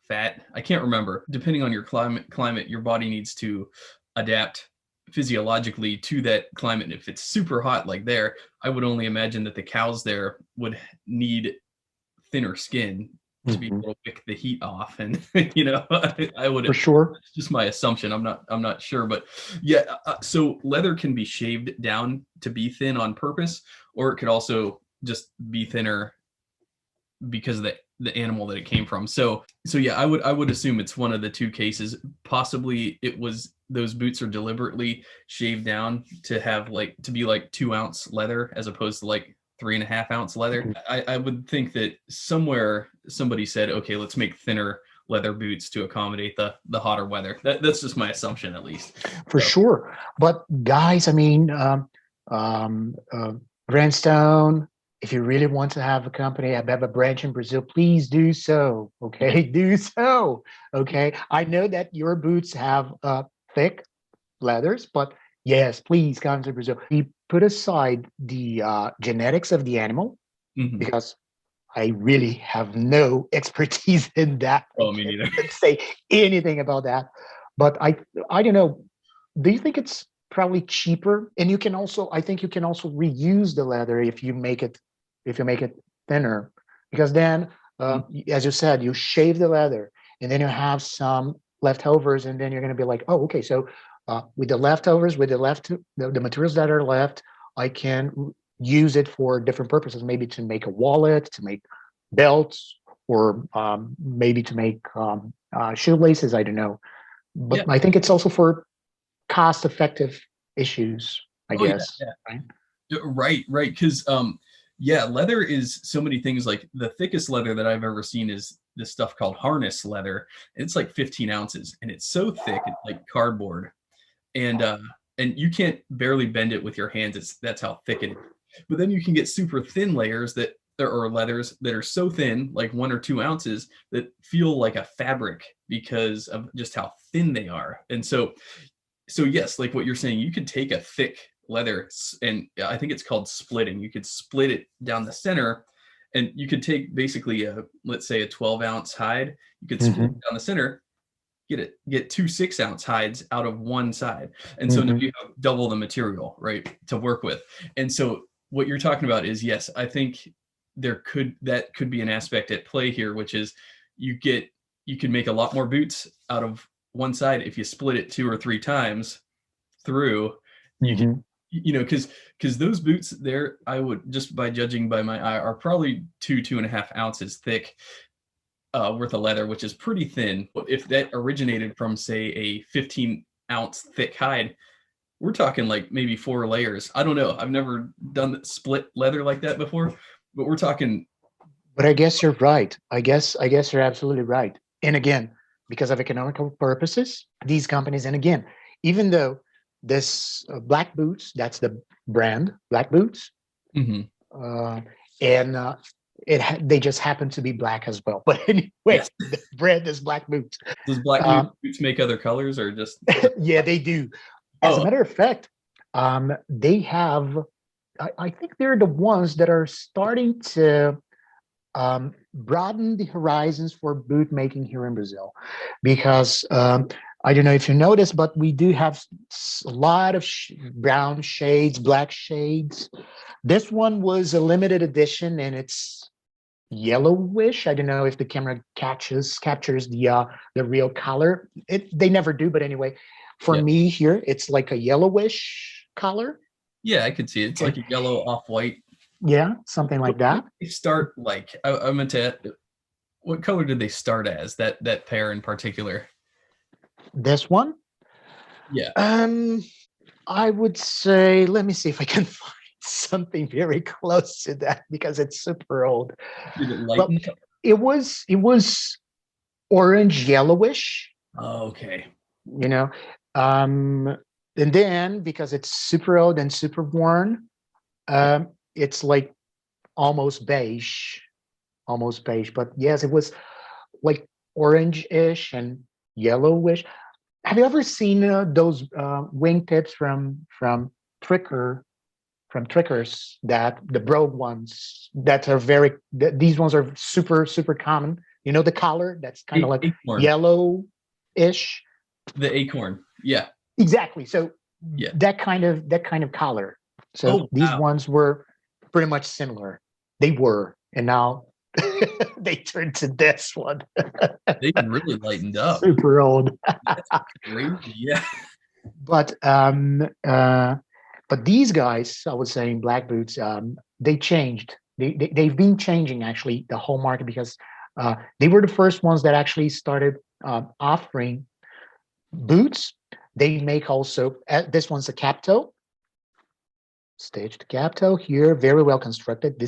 fat. I can't remember. Depending on your climate, your body needs to adapt physiologically to that climate. And if it's super hot like there, I would only imagine that the cows there would need thinner skin to be mhm. able to pick the heat off. And I would, For sure. it's just my assumption. I'm not sure, but yeah. So leather can be shaved down to be thin on purpose, or it could also just be thinner because of the animal that it came from. So yeah, I would assume it's one of the two cases. Possibly it was, those boots are deliberately shaved down to be like 2-ounce leather as opposed to like 3.5-ounce leather. Mhm. I would think that somewhere somebody said, okay, let's make thinner leather boots to accommodate the hotter weather. That's just my assumption, at least. For So, sure. But guys, I mean, um, uh, Grandstone, if you really want to have a company, have a branch in Brazil, please do so. Okay, do so. Okay, I know that your boots have thick leathers, but yes, please come to Brazil. We put aside the genetics of the animal mhm. because I really have no expertise in that. I Oh, me can't neither. even say anything about that. But I don't know. Do you think it's probably cheaper? And you can also, I think you can also reuse the leather if you make it thinner, because then, as you said, you shave the leather, and then you have some leftovers, and then you're going to be like, oh, okay, so with the leftovers, the materials that are left, I can use it for different purposes, maybe to make a wallet, to make belts, or maybe to make shoelaces. I don't know, but Yeah. I think it's also for cost-effective issues, I Oh, yeah. guess. Yeah. Right? Right. Because yeah, leather is so many things. Like, the thickest leather that I've ever seen is this stuff called harness leather. It's like 15 ounces, and it's so thick, it's like cardboard. And you can't barely bend it with your hands. That's how thick it is. But then you can get super thin layers that there are leathers that are so thin, like 1 or 2 ounces, that feel like a fabric because of just how thin they are. And so yes, like what you're saying, you could take a thick leather, and I think it's called splitting. You could split it down the center, and you could take basically let's say a 12-ounce hide. You could split it Mm-hmm. down the center, get 2 6-ounce hides out of one side, and so now Mm-hmm. you have double the material, right, to work with. And so what you're talking about is, yes, I think that could be an aspect at play here, which is you can make a lot more boots out of one side if you split it 2 or 3 times through. You can, Mm-hmm. because those boots there, I would, just by judging by my eye, are probably 2.5 ounces thick, worth of leather, which is pretty thin. If that originated from, say, a 15-ounce thick hide, we're talking like maybe 4 layers. I don't know. I've never done split leather like that before, but we're talking. But I guess you're right. I guess you're absolutely right. And again, because of economical purposes, these companies, and again, even though this Black Boots, that's the brand, Black Boots, Mhm. uh, and they just happen to be black as well. But Yes. anyway, the brand is Black Boots. Does Black Um, Boots make other colors, or just? yeah, they do. As a Oh, matter of fact, they have. I think they're the ones that are starting to broaden the horizons for boot making here in Brazil, because I don't know if you noticed, but we do have a lot of brown shades, black shades. This one was a limited edition, and it's yellowish. I don't know if the camera captures the real color. They never do, but anyway, for Yeah. me here, it's like a yellowish color. Yeah, I could see it. It's like a yellow off-white. Yeah, something like that. They start like I meant to. What color did they start as? That pair in particular. This one, Yeah. I would say, let me see if I can find something very close to that because it's super old. Did it But lighten? it was orange yellowish, Oh, okay. you know. And then because it's super old and super worn, it's like almost beige, almost beige. But yes, it was like orange-ish and yellowish. Have you ever seen those wingtips from Trickers, that the brogue ones that are these ones are super common. You know the collar that's kind of like Acorn. yellow-ish. The acorn. Yeah. Exactly. So Yeah. that kind of collar. So these ones were pretty much similar. They were, and now they turned to this one. They really lightened up. Super old. That's crazy. Yeah. But these guys, I was saying, black boots, they changed. They've been changing actually the whole market because they were the first ones that actually started offering boots. They make also this one's a cap toe, staged cap toe here, very well constructed.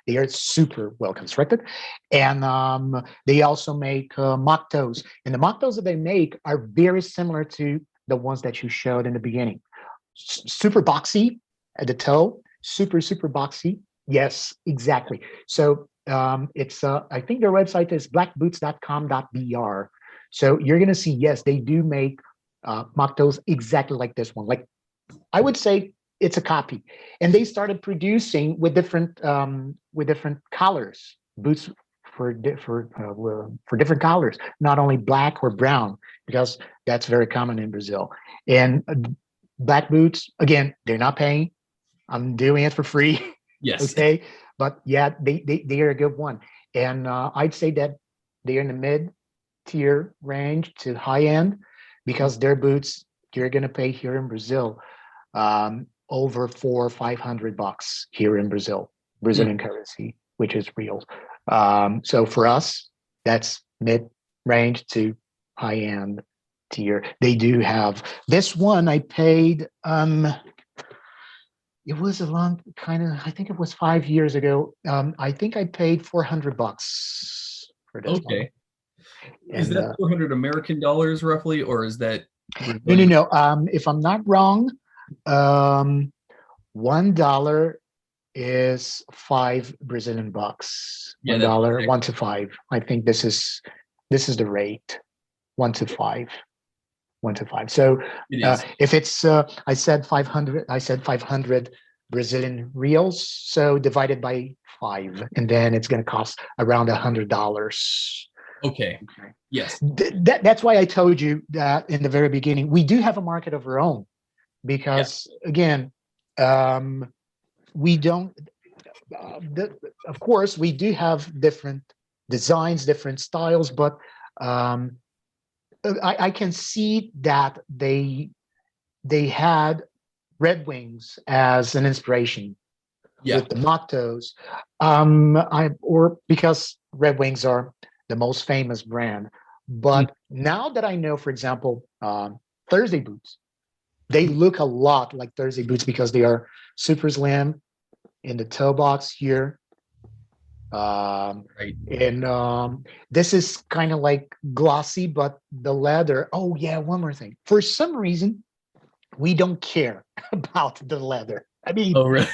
They are super well constructed, and they also make mock toes. And the mock toes that they make are very similar to the ones that you showed in the beginning. Super boxy at the toe, super boxy. Yes, exactly. So it's I think their website is blackboots.com.br. So you're gonna see, yes, they do make mock toes exactly like this one. Like I would say it's a copy, and they started producing with different colors, boots for different colors, not only black or brown, because that's very common in Brazil. And black boots, again, they're not paying. I'm doing it for free. Yes. Okay, but yeah, they are a good one, and I'd say that they're in the mid-tier range to high end, because their boots you're gonna pay here in Brazil over $400 or $500 here in Brazilian currency, which is real. So for us, that's mid-range to high-end tier. They do have this one. I paid. It was a long I think it was 5 years ago. I think I paid $400 for this one. Okay. Is that 400 American dollars roughly, or is that Brazilian? No. If I'm not wrong, $1 is 5 Brazilian bucks. $1, 1 to 5. I think this is the rate, 1 to 5. 1 to 5. So if it's I said 500 Brazilian reals, so divided by 5, and then it's going to cost around $100. Okay. Yes. That's why I told you that in the very beginning. We do have a market of our own, because again, we don't. Of course, we do have different designs, different styles, but I can see that they had Red Wings as an inspiration with the mock toes, or because Red Wings are the most famous brand. But now that I know, for example, Thursday boots, they look a lot like Thursday boots because they are super slim in the toe box here. And this is kind of like glossy, but the leather. Oh yeah, one more thing. For some reason, we don't care about the leather. I mean, really?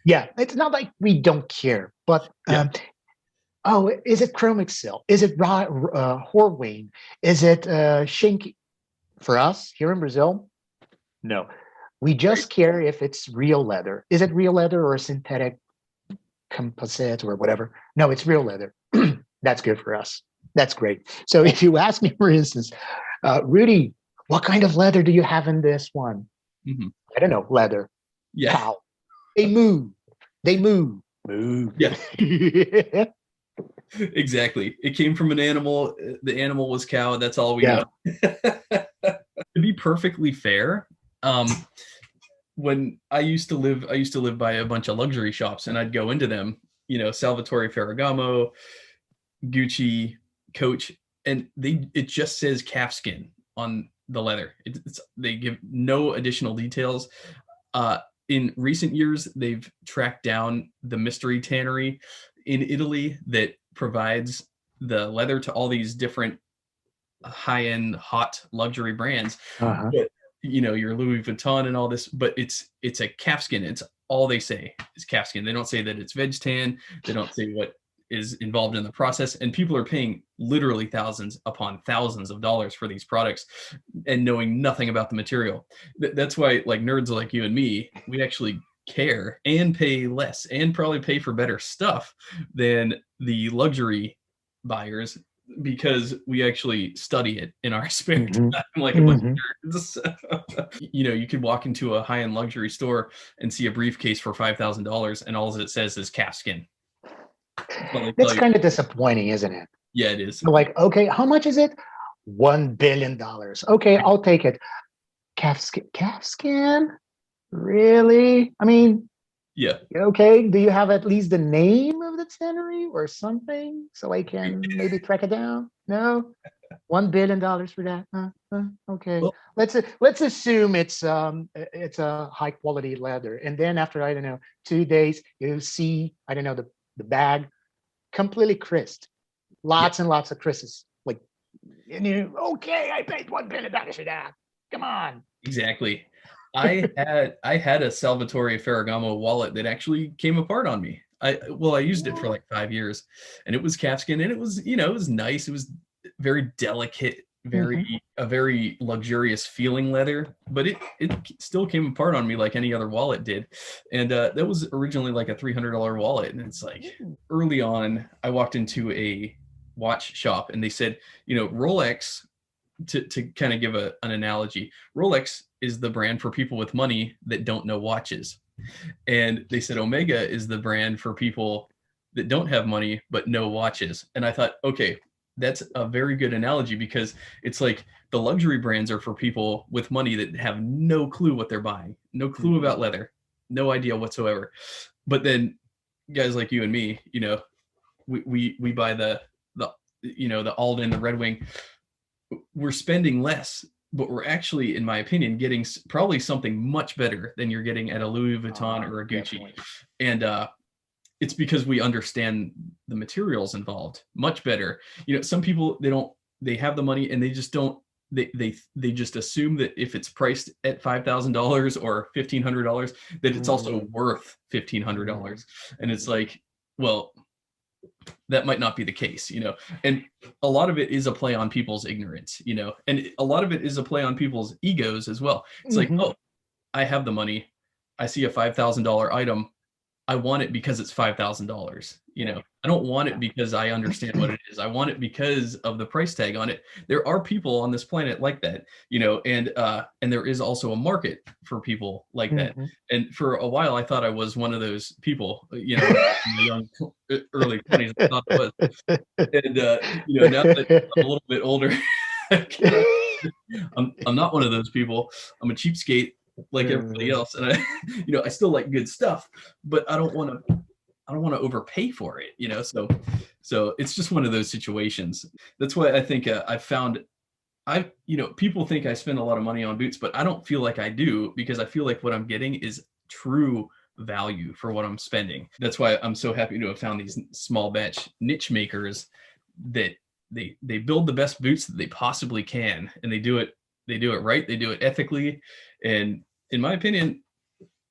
Yeah, it's not like we don't care, but is it chromic silk? Is it Horween? Is it Shank? For us here in Brazil, no. We just care if it's real leather. Is it real leather or synthetic composite or whatever? No, it's real leather. That's good for us. That's great. So if you ask me, for instance, Rudy, what kind of leather do you have in this one? I don't know, leather. Cow. They move. Move. Yeah. Exactly. It came from an animal. The animal was cow. That's all we Yeah. know. To be perfectly fair, when I used to live by a bunch of luxury shops, and I'd go into them, Salvatore Ferragamo, Gucci, Coach, and it just says calfskin on the leather. They give no additional details. In recent years, they've tracked down the mystery tannery in Italy that provides the leather to all these different high-end hot luxury brands. Uh-huh. But, your Louis Vuitton and all this, but it's a calfskin. It's all they say is calfskin. They don't say that it's veg tan. They don't say what is involved in the process, and people are paying literally thousands upon thousands of dollars for these products and knowing nothing about the material. That's why, like, nerds like you and me, we actually care and pay less and probably pay for better stuff than the luxury buyers, because we actually study it in our spare Mhm. time like a bunch of nerds. You could walk into a high-end luxury store and see a briefcase for $5,000, and all it says is calfskin. That's kind of disappointing, isn't it? Yeah, it is. So like, okay, how much is it? $1 billion. Okay, I'll take it. Calfskin? Really? I mean, Yeah. okay, do you have at least the name of the tannery or something so I can maybe track it down? No? $1 billion for that? Okay. Well, let's assume it's a high quality leather. And then after, I don't know, 2 days, you see, I don't know, the bag completely crisped. Lots and lots of crisps. Like, and okay, I paid $1 billion for that. Come on. exactly. I had a Salvatore Ferragamo wallet that actually came apart on me. I used it for like 5 years, and it was calfskin, and it was, it was nice. It was very delicate, a very luxurious feeling leather, but it still came apart on me like any other wallet did. And that was originally like a $300 wallet, and it's like, early on, I walked into a watch shop, and they said, Rolex, to kind of give an analogy, Rolex is the brand for people with money that don't know watches. And they said Omega is the brand for people that don't have money but know watches. And I thought, okay, that's a very good analogy, because it's like the luxury brands are for people with money that have no clue what they're buying, no clue about leather, no idea whatsoever. But then guys like you and me, we buy the Alden, the Red Wing. We're spending less, but we're actually, in my opinion, getting probably something much better than you're getting at a Louis Vuitton or a Gucci. Definitely. And it's because we understand the materials involved much better. Some people, they have the money and they just don't, they just assume that if it's priced at $5,000 or $1,500, that it's also worth $1,500. And it's like, well, that might not be the case, and a lot of it is a play on people's ignorance, and a lot of it is a play on people's egos as well. It's like, oh, I have the money. I see a $5,000 item. I want it because it's $5,000. I don't want it because I understand what it is. I want it because of the price tag on it. There are people on this planet like that, and there is also a market for people like that. And for a while, I thought I was one of those people, in my young early 20s. I thought I was. And now that I'm a little bit older, I'm not one of those people. I'm a cheapskate like everybody else, and I still like good stuff, but I don't want to overpay for it, so it's just one of those situations. That's why I think I've found, people think I spend a lot of money on boots, but I don't feel like I do, because I feel like what I'm getting is true value for what I'm spending. That's why I'm so happy to have found these small batch niche makers that they build the best boots that they possibly can, and they do it right, they do it ethically. And in my opinion,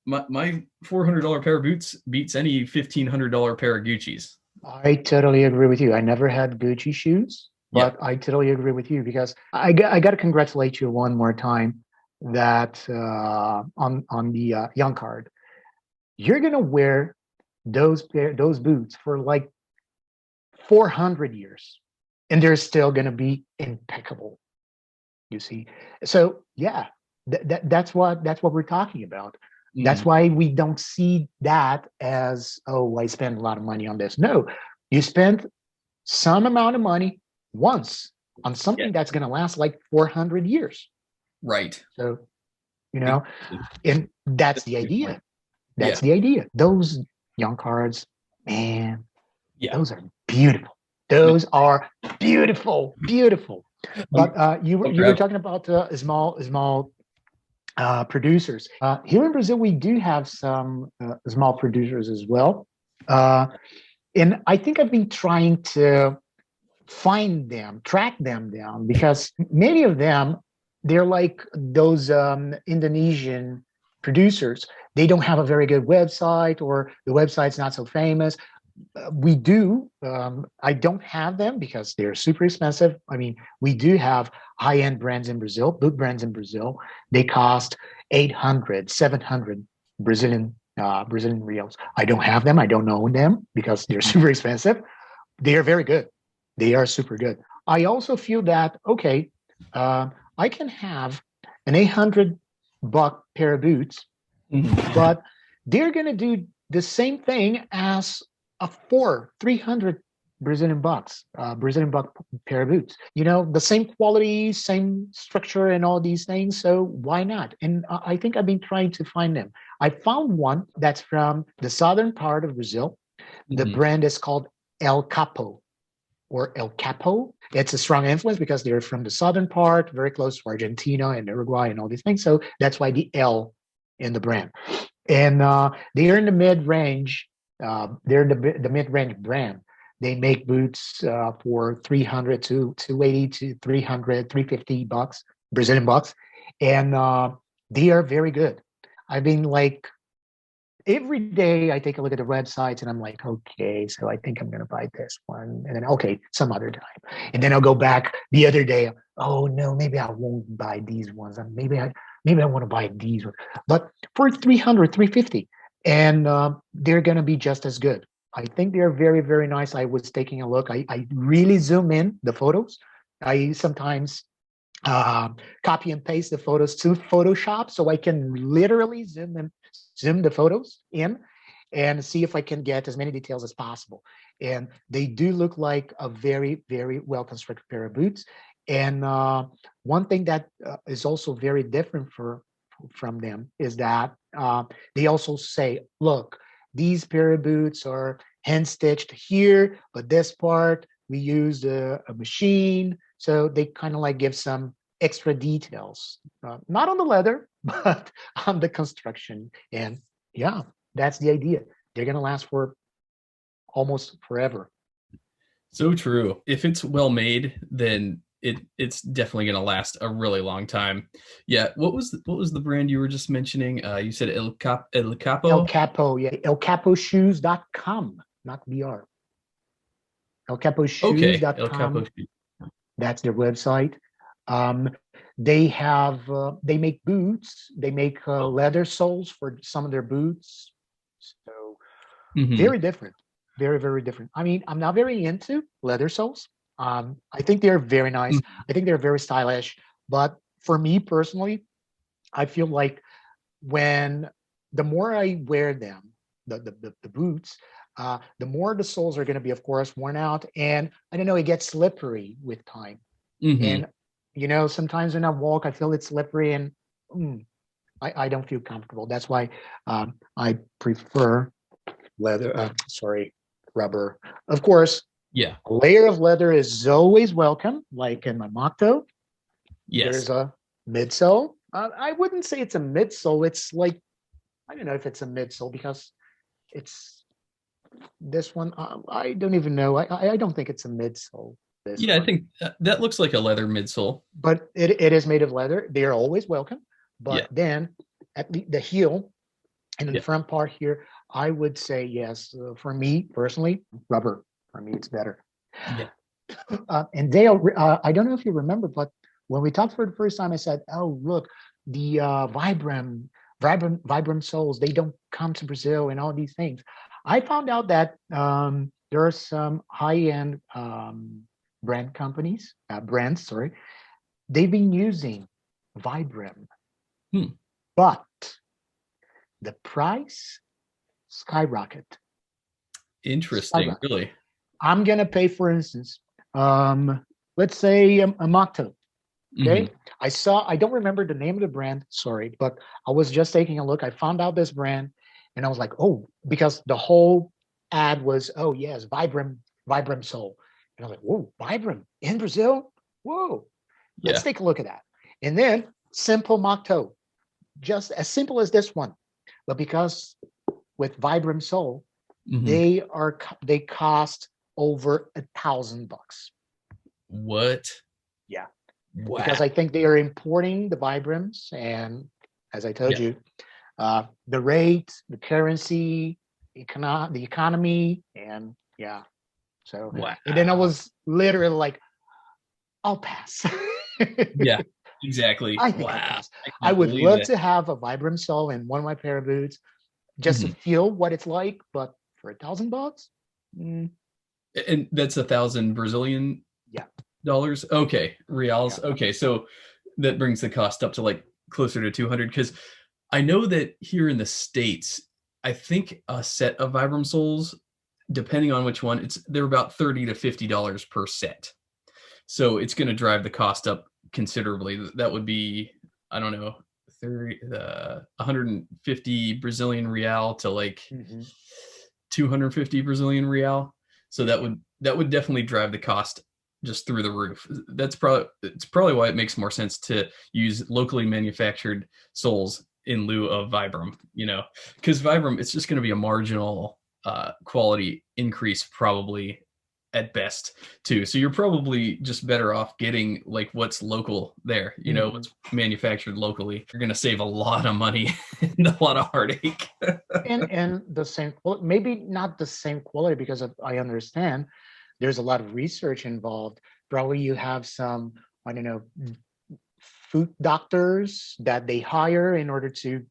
my $400 pair of boots beats any $1,500 pair of Gucci's. I totally agree with you. I never had Gucci shoes, but I totally agree with you, because I got to congratulate you one more time that on the Young card, you're gonna wear those boots for like 400 years, and they're still gonna be impeccable. You see, so yeah, that's what we're talking about. That's why we don't see that as, oh, I spent a lot of money on this. No, you spent some amount of money once on something that's going to last like 400 years. Right. So, and that's the idea. That's Yeah. the idea. Those young cards, man, Yeah. those are beautiful. Those are beautiful, beautiful. But you were talking about small producers. Here in Brazil, we do have some small producers as well. And I think I've been trying to find them, track them down, because many of them, they're like those Indonesian producers. They don't have a very good website, or the website's not so famous. We do. I don't have them because they're super expensive. I mean, we do have high-end brands in Brazil, boot brands in Brazil. They cost 800, 700 Brazilian reals. I don't have them. I don't own them because they're super expensive. They are very good. They are super good. I also feel that, okay, I can have an 800 buck pair of boots, but they're going to do the same thing as a 300 Brazilian buck pair of boots. The same quality, same structure, and all these things. So why not? And I think I've been trying to find them. I found one that's from the southern part of Brazil. The brand is called El Capo or El Capo. It's a strong influence because they're from the southern part, very close to Argentina and Uruguay and all these things. So that's why the L in the brand. And they're in the mid-range. They're the mid-range brand. They make boots for 300 to 280 to 300, 350 bucks, Brazilian bucks. And they are very good. I've been like, every day I take a look at the websites and I'm like, okay, so I think I'm going to buy this one. And then, okay, some other time. And then I'll go back the other day. Oh, no, maybe I won't buy these ones. Maybe I want to buy these ones. But for 300, 350, and they're going to be just as good. I think they're very, very nice. I was taking a look. I really zoom in the photos. I sometimes copy and paste the photos to Photoshop so I can literally zoom the photos in and see if I can get as many details as possible. And they do look like a very, very well-constructed pair of boots. And one thing that is also very different from them is that they also say, look, these pair of boots are hand-stitched here, but this part, we used a machine. So they kind of like give some extra details, not on the leather, but on the construction. And yeah, that's the idea. They're going to last for almost forever. So true. If it's well made, then it's definitely going to last a really long time. Yeah. What was the brand you were just mentioning? You said El Capo. El Capo, yeah. ElCapoShoes.com, not BR. Okay. El Capo. ElCapoShoes.com. That's their website. They make boots. They make leather soles for some of their boots. So very different, very, very different. I mean, I'm not very into leather soles. I think they're very nice. I think they're very stylish. But for me personally, I feel like the more I wear them, the boots, the more the soles are going to be, of course, worn out. And I don't know, it gets slippery with time. And, sometimes when I walk, I feel it's slippery and I don't feel comfortable. That's why I prefer rubber. Of course, Yeah. a layer of leather is always welcome, like in my mock-toe. Yes. There's a midsole. I wouldn't say it's a midsole. It's like, I don't know if it's a midsole because it's this one. I don't even know. I don't think it's a midsole. I think that looks like a leather midsole. But it is made of leather. They are always welcome. But then at the heel and in the front part here, I would say yes. For me personally, rubber. For me, it's better. Yeah. And Dale, I don't know if you remember, but when we talked for the first time, I said, "Oh, look, the Vibram soles. They don't come to Brazil and all these things." I found out that there are some high-end brands. Sorry, they've been using Vibram, but the price skyrocket. Interesting, really. I'm gonna pay, for instance, let's say a Mocto. Okay. I don't remember the name of the brand, sorry, but I was just taking a look. I found out this brand and I was like, oh, because the whole ad was, oh, yes, Vibram Soul. And I was like, whoa, Vibram in Brazil? Whoa, let's take a look at that. And then simple mock toe, just as simple as this one. But because with Vibram Soul, they cost over $1,000. What? Yeah. Wow. Because I think they are importing the Vibrams, and as I told you, the rate, the currency, the economy, and yeah. So, and then I was literally like, I'll pass. Yeah, exactly. I think I'll pass. I would love to have a Vibram sole in one of my pair of boots just to feel what it's like, but for $1,000? And that's 1,000 Brazilian dollars. Okay, reals. Yeah. Okay, so that brings the cost up to like closer to 200. Because I know that here in the States, I think a set of Vibram soles, depending on which one, they're about $30 to $50 per set. So it's going to drive the cost up considerably. That would be, I don't know, 150 Brazilian real to like 250 Brazilian real. So that would definitely drive the cost just through the roof. It's probably why it makes more sense to use locally manufactured soles in lieu of Vibram, because Vibram, it's just going to be a marginal quality increase probably at best too. So you're probably just better off getting like what's local there, what's manufactured locally. You're going to save a lot of money and a lot of heartache. and the same, maybe not the same quality, because I understand there's a lot of research involved. Probably you have some, I don't know, food doctors that they hire in order to,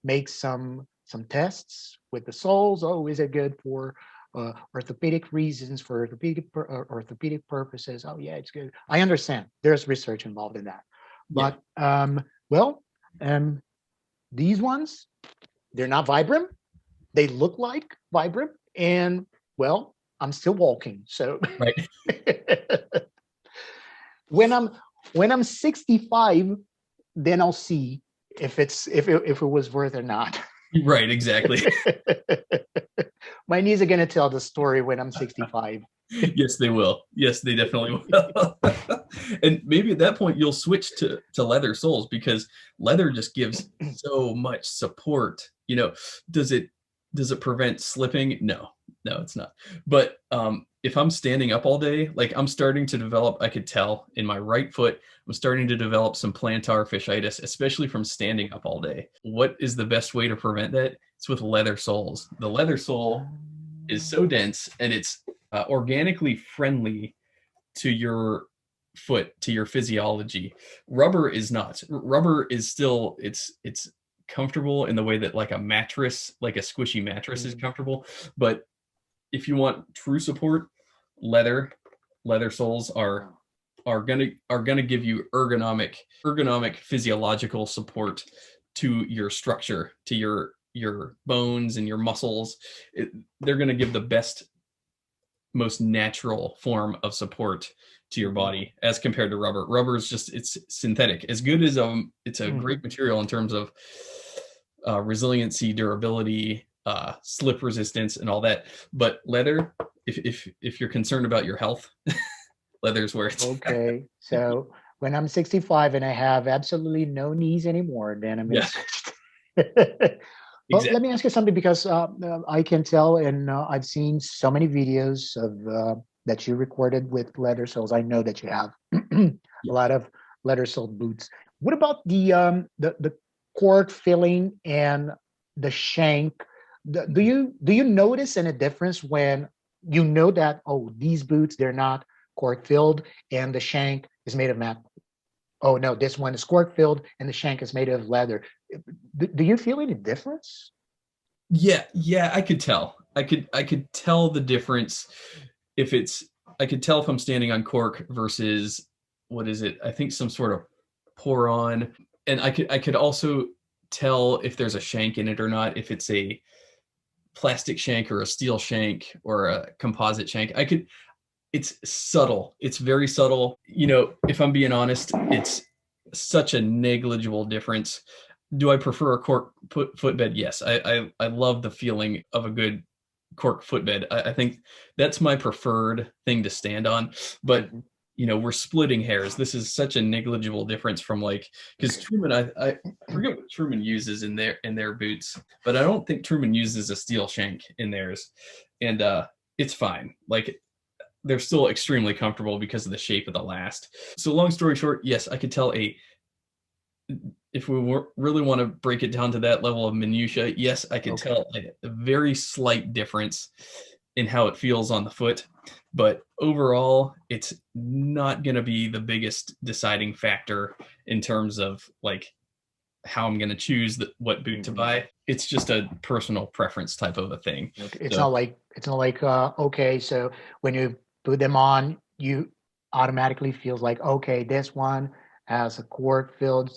make some tests with the soles. Oh, is it good for orthopedic reasons, for orthopedic purposes? Oh, yeah, it's good. I understand. There's research involved in that. But, these ones, they're not Vibram. They look like Vibram. And, well, I'm still walking. So right. when I'm 65, then I'll see if it was worth or not. Right, exactly. My knees are gonna tell the story when I'm 65. Yes, they will. Yes, they definitely will. And maybe at that point you'll switch to leather soles, because leather just gives so much support. Does it prevent slipping? No, it's not. But if I'm standing up all day, like I'm starting to develop, I could tell in my right foot, I'm starting to develop some plantar fasciitis, especially from standing up all day. What is the best way to prevent that? It's with leather soles. The leather sole is so dense, and it's organically friendly to your foot, to your physiology. Rubber is not. Rubber is still, it's comfortable in the way that like a mattress, like a squishy mattress is comfortable. But if you want true support, leather soles are gonna give you ergonomic physiological support to your structure, to your bones and your muscles. They're gonna give the best, most natural form of support to your body as compared to rubber. Rubber is just, it's synthetic. As good as it's a great material in terms of resiliency, durability, slip resistance, and all that. But leather, if you're concerned about your health, leather's where it's okay. So when I'm 65 and I have absolutely no knees anymore, then I'm gonna Well, let me ask you something, because I can tell, and I've seen so many videos of that you recorded with leather soles. I know that you have a lot of leather soled boots. What about the cork filling and the shank? Do you notice any difference when you know that, oh, these boots, they're not cork filled and the shank is made of matte? Oh no, this one is cork filled and the shank is made of leather. Do you feel any difference? Yeah, I could tell. I could tell the difference I could tell if I'm standing on cork versus, what is it? I think some sort of pour on. And I could also tell if there's a shank in it or not, if it's a plastic shank or a steel shank or a composite shank. It's subtle. It's very subtle. You know, if I'm being honest, it's such a negligible difference. Do I prefer a cork footbed? Yes. I love the feeling of a good cork footbed. I think that's my preferred thing to stand on. But you know, we're splitting hairs. This is such a negligible difference from like, because Truman, I forget what Truman uses in their boots, but I don't think Truman uses a steel shank in theirs, and it's fine. Like they're still extremely comfortable because of the shape of the last. So long story short, yes, I could tell if we really want to break it down to that level of minutia, yes, I could tell a very slight difference in how it feels on the foot. But overall, it's not going to be the biggest deciding factor in terms of like how I'm going to choose what boot to buy. It's just a personal preference type of a thing. It's not like okay, so when you put them on, you automatically feels like, okay, this one has a cork filled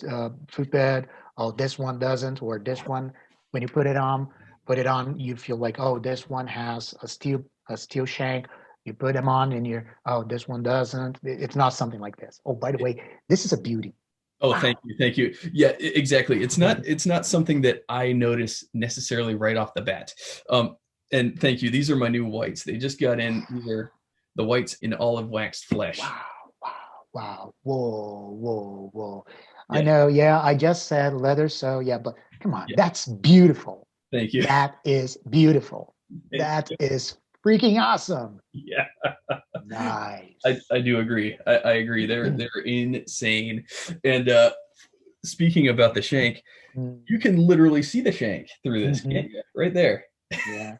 footbed. Oh, this one doesn't, or this one, when you put it on, you feel like, oh, this one has a steel shank. You put them on, and you're, oh, this one doesn't. It's not something like this. Oh, by the way, this is a beauty. Oh, wow. Thank you. Yeah, exactly. It's not something that I notice necessarily right off the bat. And thank you. These are my new whites. They just got in. These are the whites in olive waxed flesh. Wow. Whoa. Yeah. I know. Yeah, I just said leather. So yeah, but come on, that's beautiful. Thank you. That is beautiful. That is freaking awesome. Yeah. Nice. I do agree. I agree. They're insane. And speaking about the shank, you can literally see the shank through this, can't you? Right there. Yeah.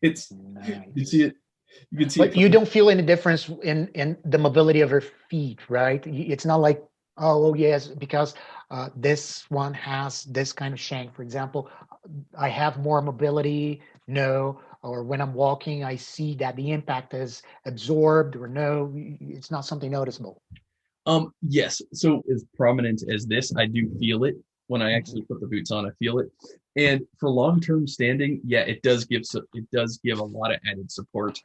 It's nice. You see it. You can see but you don't feel any difference in the mobility of her feet, right? It's not like, oh yes, because this one has this kind of shank, for example. I have more mobility, no, or when I'm walking, I see that the impact is absorbed, or no, it's not something noticeable. Yes. So as prominent as this, I do feel it when I actually put the boots on. I feel it, and for long-term standing, yeah, it does give a lot of added support.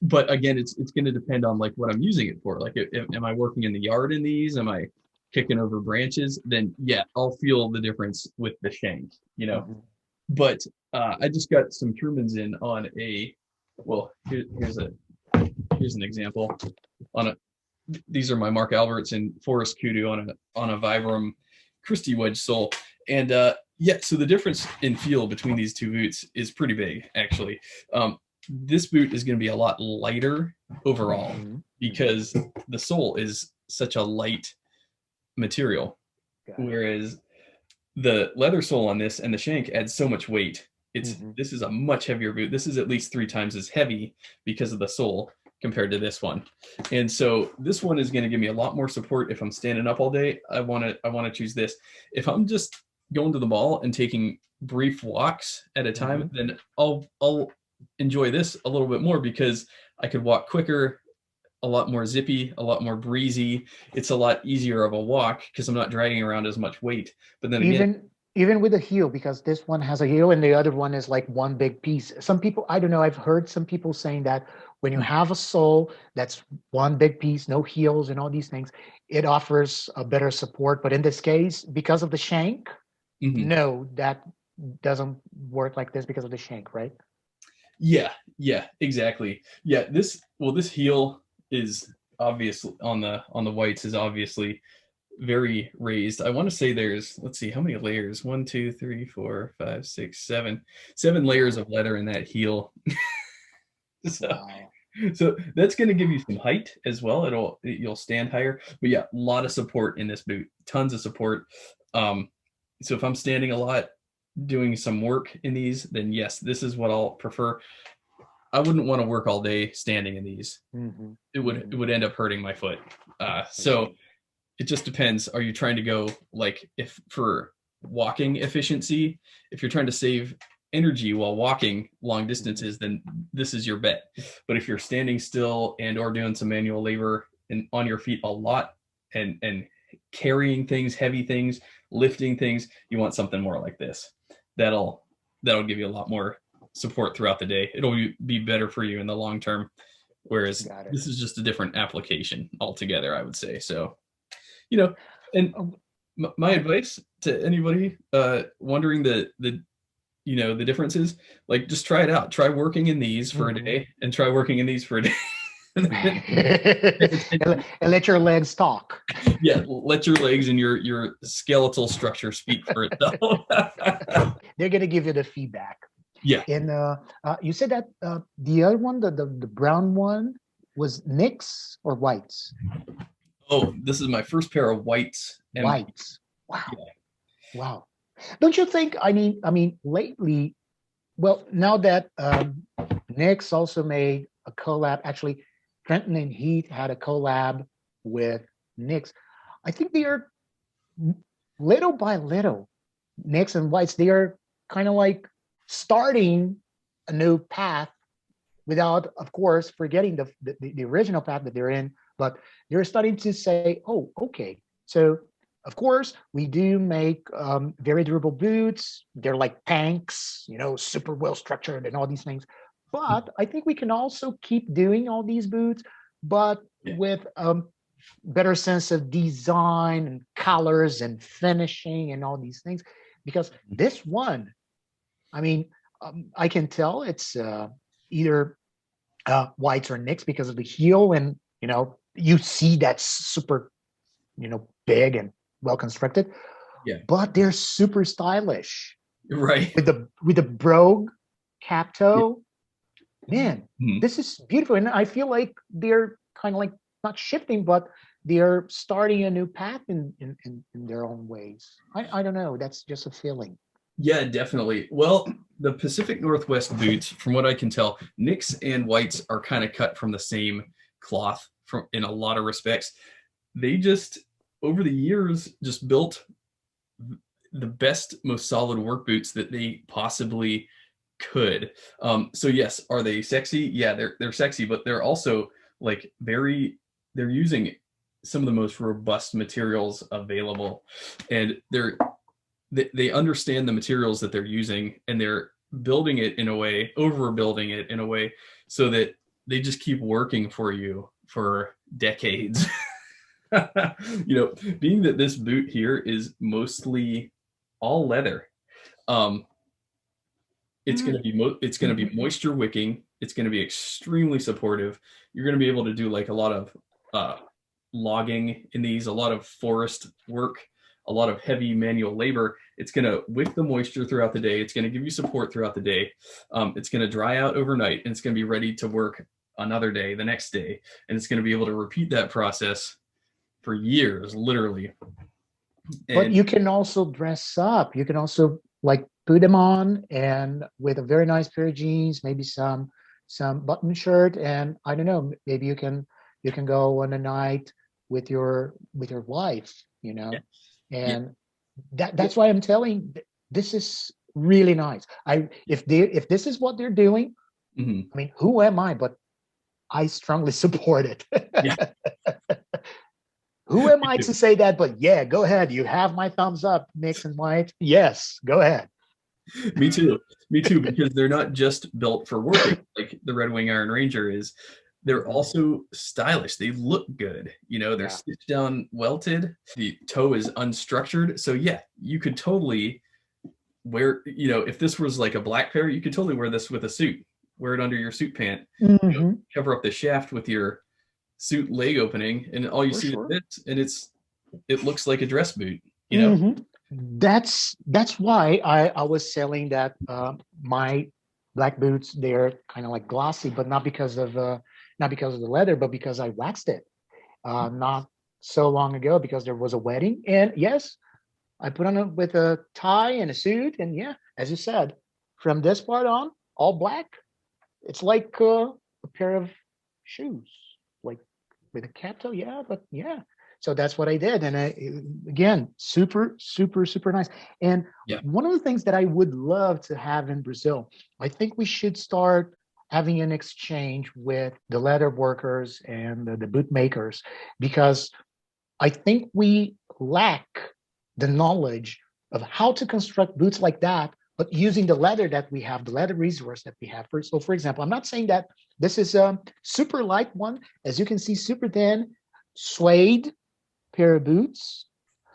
But again, it's going to depend on like what I'm using it for. Like, am I working in the yard in these? Am I kicking over branches? Then yeah, I'll feel the difference with the shank, you know. But I just got some Trumans in on a. Well, here's an example on a. These are my Mark Alberts and Forest Kudu on a Vibram Christie wedge sole, and yeah, so the difference in feel between these two boots is pretty big, actually. This boot is going to be a lot lighter overall because the sole is such a light material, whereas the leather sole on this and the shank adds so much weight. This is a much heavier boot. This is at least 3 times as heavy because of the sole compared to this one. And so this one is going to give me a lot more support if I'm standing up all day. I want to choose this. If I'm just going to the mall and taking brief walks at a time, then I'll enjoy this a little bit more because I could walk quicker, a lot more zippy, a lot more breezy. It's a lot easier of a walk because I'm not dragging around as much weight. But then even with a heel, because this one has a heel and the other one is like one big piece. Some people, I don't know, I've heard some people saying that when you have a sole that's one big piece, no heels and all these things, it offers a better support. But in this case, because of the shank, no, that doesn't work like this because of the shank, right? Yeah, exactly. Yeah, this heel is obviously on the whites is obviously very raised. I want to say there's, let's see, how many layers? 1, 2, 3, 4, 5, 6, 7 layers of leather in that heel. So that's going to give you some height as well. You'll stand higher. But yeah, a lot of support in this boot. Tons of support. So if I'm standing a lot, doing some work in these, then yes, this is what I'll prefer. I wouldn't want to work all day standing in these. It would end up hurting my foot. So it just depends. Are you trying to go like, if for walking efficiency, if you're trying to save energy while walking long distances, then this is your bet. But if you're standing still and or doing some manual labor and on your feet a lot and carrying things, heavy things, lifting things, you want something more like this. That'll that'll give you a lot more support throughout the day. It'll be better for you in the long term. Whereas this is just a different application altogether, I would say. So, and my advice to anybody wondering the differences, like, just try it out. Try working in these for a day and try working in these for a day. and let your legs talk. Yeah, let your legs and your skeletal structure speak for itself. They're going to give you the feedback. Yeah. And you said that the other one, the brown one, was nicks or whites? Oh, this is my first pair of whites. Whites. Wow. Yeah. Wow. Don't you think? I mean, lately, well, now that Nicks also made a collab. Actually, Trenton and Heath had a collab with Nicks. I think they are little by little, Nicks and whites. They are kind of like starting a new path without, of course, forgetting the original path that they're in. But they're starting to say, oh, okay. So, of course, we do make very durable boots. They're like tanks, super well structured and all these things. But I think we can also keep doing all these boots, but with better sense of design and colors and finishing and all these things. Because this one, I mean, I can tell it's either whites or nicks because of the heel, and you see that's super, big and well constructed. Yeah. But they're super stylish. Right. With the brogue cap toe. Man, this is beautiful. And I feel like they're kind of like not shifting, but they're starting a new path in their own ways. I don't know. That's just a feeling. Yeah, definitely. Well, the Pacific Northwest boots, from what I can tell, nicks and whites are kind of cut from the same cloth in a lot of respects. They just, over the years, just built the best, most solid work boots that they possibly could. So yes, are they sexy? Yeah, they're sexy, but they're also like they're using some of the most robust materials available, and they understand the materials that they're using, and they're building it in a way, overbuilding it in a way, so that they just keep working for you for decades. Being that this boot here is mostly all leather, it's going to be moisture wicking. It's going to be extremely supportive. You're going to be able to do like a lot of logging in these, a lot of forest work, a lot of heavy manual labor. It's going to wick the moisture throughout the day. It's going to give you support throughout the day. It's going to dry out overnight, and it's going to be ready to work another day, the next day. And it's going to be able to repeat that process for years, literally. But you can also dress up. You can also like put them on and with a very nice pair of jeans, maybe some button shirt, and I don't know, maybe you can go on a night with your wife, and that's why I'm telling, this is really nice. If this is what they're doing, I mean, who am I? But I strongly support it. Yeah. Who am I to say that? But yeah, go ahead. You have my thumbs up, Nicks and white. Yes, go ahead. Me too, because they're not just built for working like the Red Wing Iron Ranger is. They're also stylish. They look good. They're stitched down, welted. The toe is unstructured. So yeah, you could totally wear, if this was like a black pair, you could totally wear this with a suit. Wear it under your suit pant. Cover up the shaft with your suit leg opening, and all you see is this, and it looks like a dress boot. That's why I was selling that my black boots. They're kind of like glossy, but not because of the leather, but because I waxed it not so long ago because there was a wedding, and yes, I put on it with a tie and a suit, and yeah, as you said, from this part on, all black. It's like a pair of shoes, like with a cap toe. Yeah, but yeah. So that's what I did. And again, super, super, super nice. And one of the things that I would love to have in Brazil, I think we should start having an exchange with the leather workers and the boot makers, because I think we lack the knowledge of how to construct boots like that but using the leather that we have, the leather resource that we have. So for example, I'm not saying that this is a super light one. As you can see, super thin, suede pair of boots.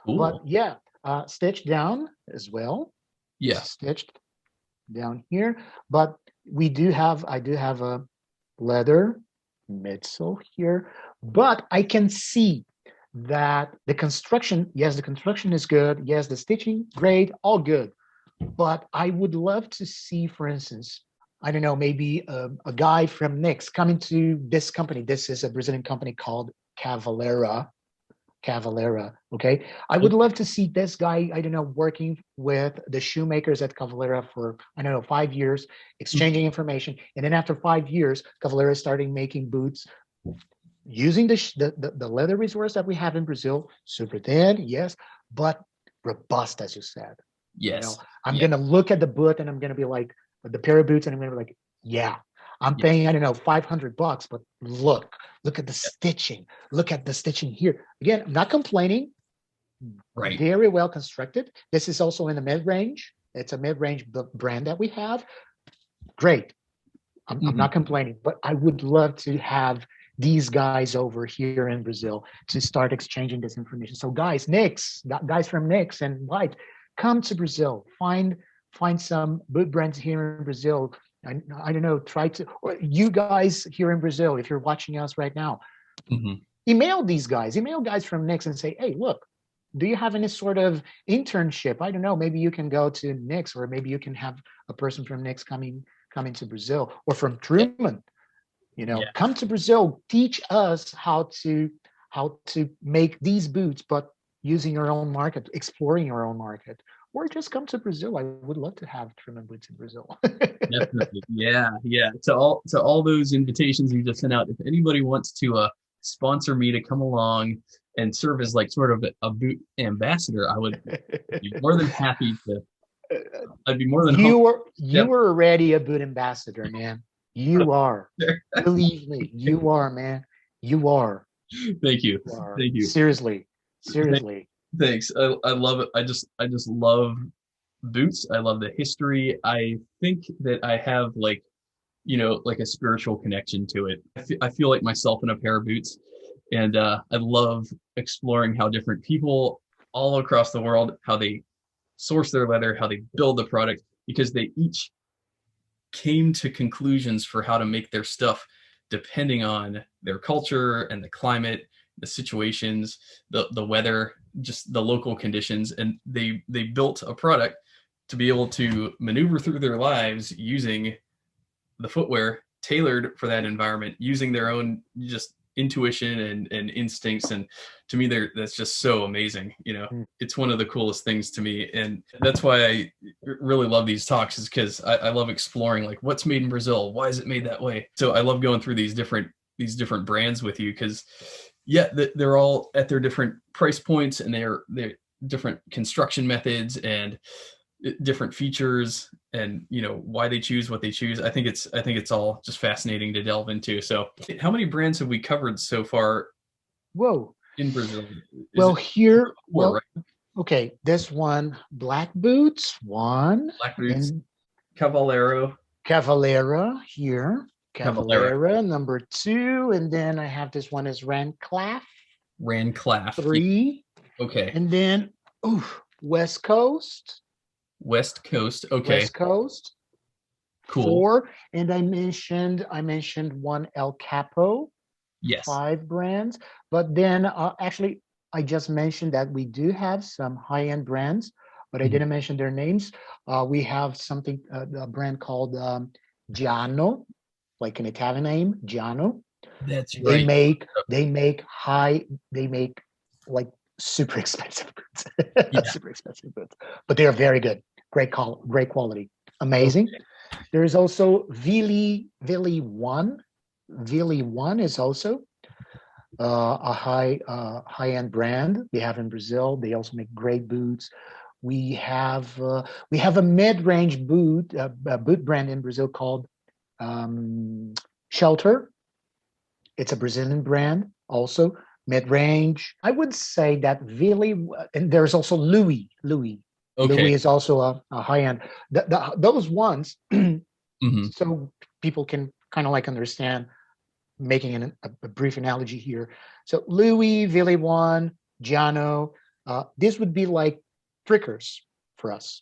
Cool. But yeah, stitched down as well. Yeah. Stitched down here. But I do have a leather midsole here. But I can see that the construction, yes, the construction is good. Yes, the stitching, great, all good. But I would love to see, for instance, I don't know, maybe a guy from Nix coming to this company. This is a Brazilian company called Cavaleira. Okay. I would love to see this guy, I don't know, working with the shoemakers at Cavaleira for, I don't know, 5 years, exchanging information. And then after 5 years, Cavaleira is starting making boots using the leather resource that we have in Brazil, super thin, yes, but robust, as you said. Yes. You know, I'm going to look at the boot and I'm going to be like, the pair of boots, and I'm going to be like, yeah, I'm paying, I don't know, $500, but look at the stitching. Look at the stitching here. Again, I'm not complaining. Right. Very well constructed. This is also in the mid-range. It's a mid-range brand that we have. Great. I'm not complaining, but I would love to have these guys over here in Brazil to start exchanging this information. So guys from Nix and White, come to Brazil, find some boot brands here in Brazil. I don't know, or you guys here in Brazil, if you're watching us right now, email guys from Nix and say, hey, look, do you have any sort of internship? I don't know, maybe you can go to Nix, or maybe you can have a person from Nix coming to Brazil, or from Truman. Come to Brazil, teach us how to make these boots, but using your own market, exploring your own market, or just come to Brazil. I would love to have Truman boots in Brazil. Definitely. Yeah. To all those invitations you just sent out, if anybody wants to sponsor me to come along and serve as like sort of a boot ambassador, I would be more than happy to. I'd be more than you were already a boot ambassador, man. You are. Believe me, you are, man. You are. Thank you. Thank you. Seriously. Thanks. I love it. I just love boots. I love the history. I think that I have like a spiritual connection to it. I feel like myself in a pair of boots, and I love exploring how different people all across the world, how they source their leather, how they build the product, because they each came to conclusions for how to make their stuff depending on their culture and the climate, the situations, the weather, just the local conditions. And they built a product to be able to maneuver through their lives using the footwear tailored for that environment, using their own just intuition and instincts. And to me, that's just so amazing. It's one of the coolest things to me. And that's why I really love these talks, is because I love exploring like what's made in Brazil. Why is it made that way? So I love going through these different brands with you, because they're all at their different price points, and they're different construction methods and different features, and why they choose what they choose. I think it's all just fascinating to delve into. So how many brands have we covered so far? Whoa. In Brazil? Right? Okay, this one, Black Boots, one. Black Boots, Cavaleira here. Cavaleira, number 2. And then I have this one is Ranclaf. 3. Okay. And then, West Coast. Okay. West Coast. Cool. 4. And I mentioned one El Capo. Yes. 5 brands. But then actually, I just mentioned that we do have some high-end brands, but I didn't mention their names. We have something, a brand called Giano, like an Italian name, Giano. That's right. They make like super expensive boots. Super expensive boots. But they are very good. Great quality. Amazing. Okay. There's also Vili 1. Vili 1 is also a high-end brand we have in Brazil. They also make great boots. We have a mid-range boot brand in Brazil called Shelter. It's a Brazilian brand, also mid-range. I would say that Vili, and there's also Louis. Louis Okay. is also a high end. Those ones, Hmm. so people can kind of like understand, making a brief analogy here. So Louis, Ville One, Giano, this would be like trickers for us.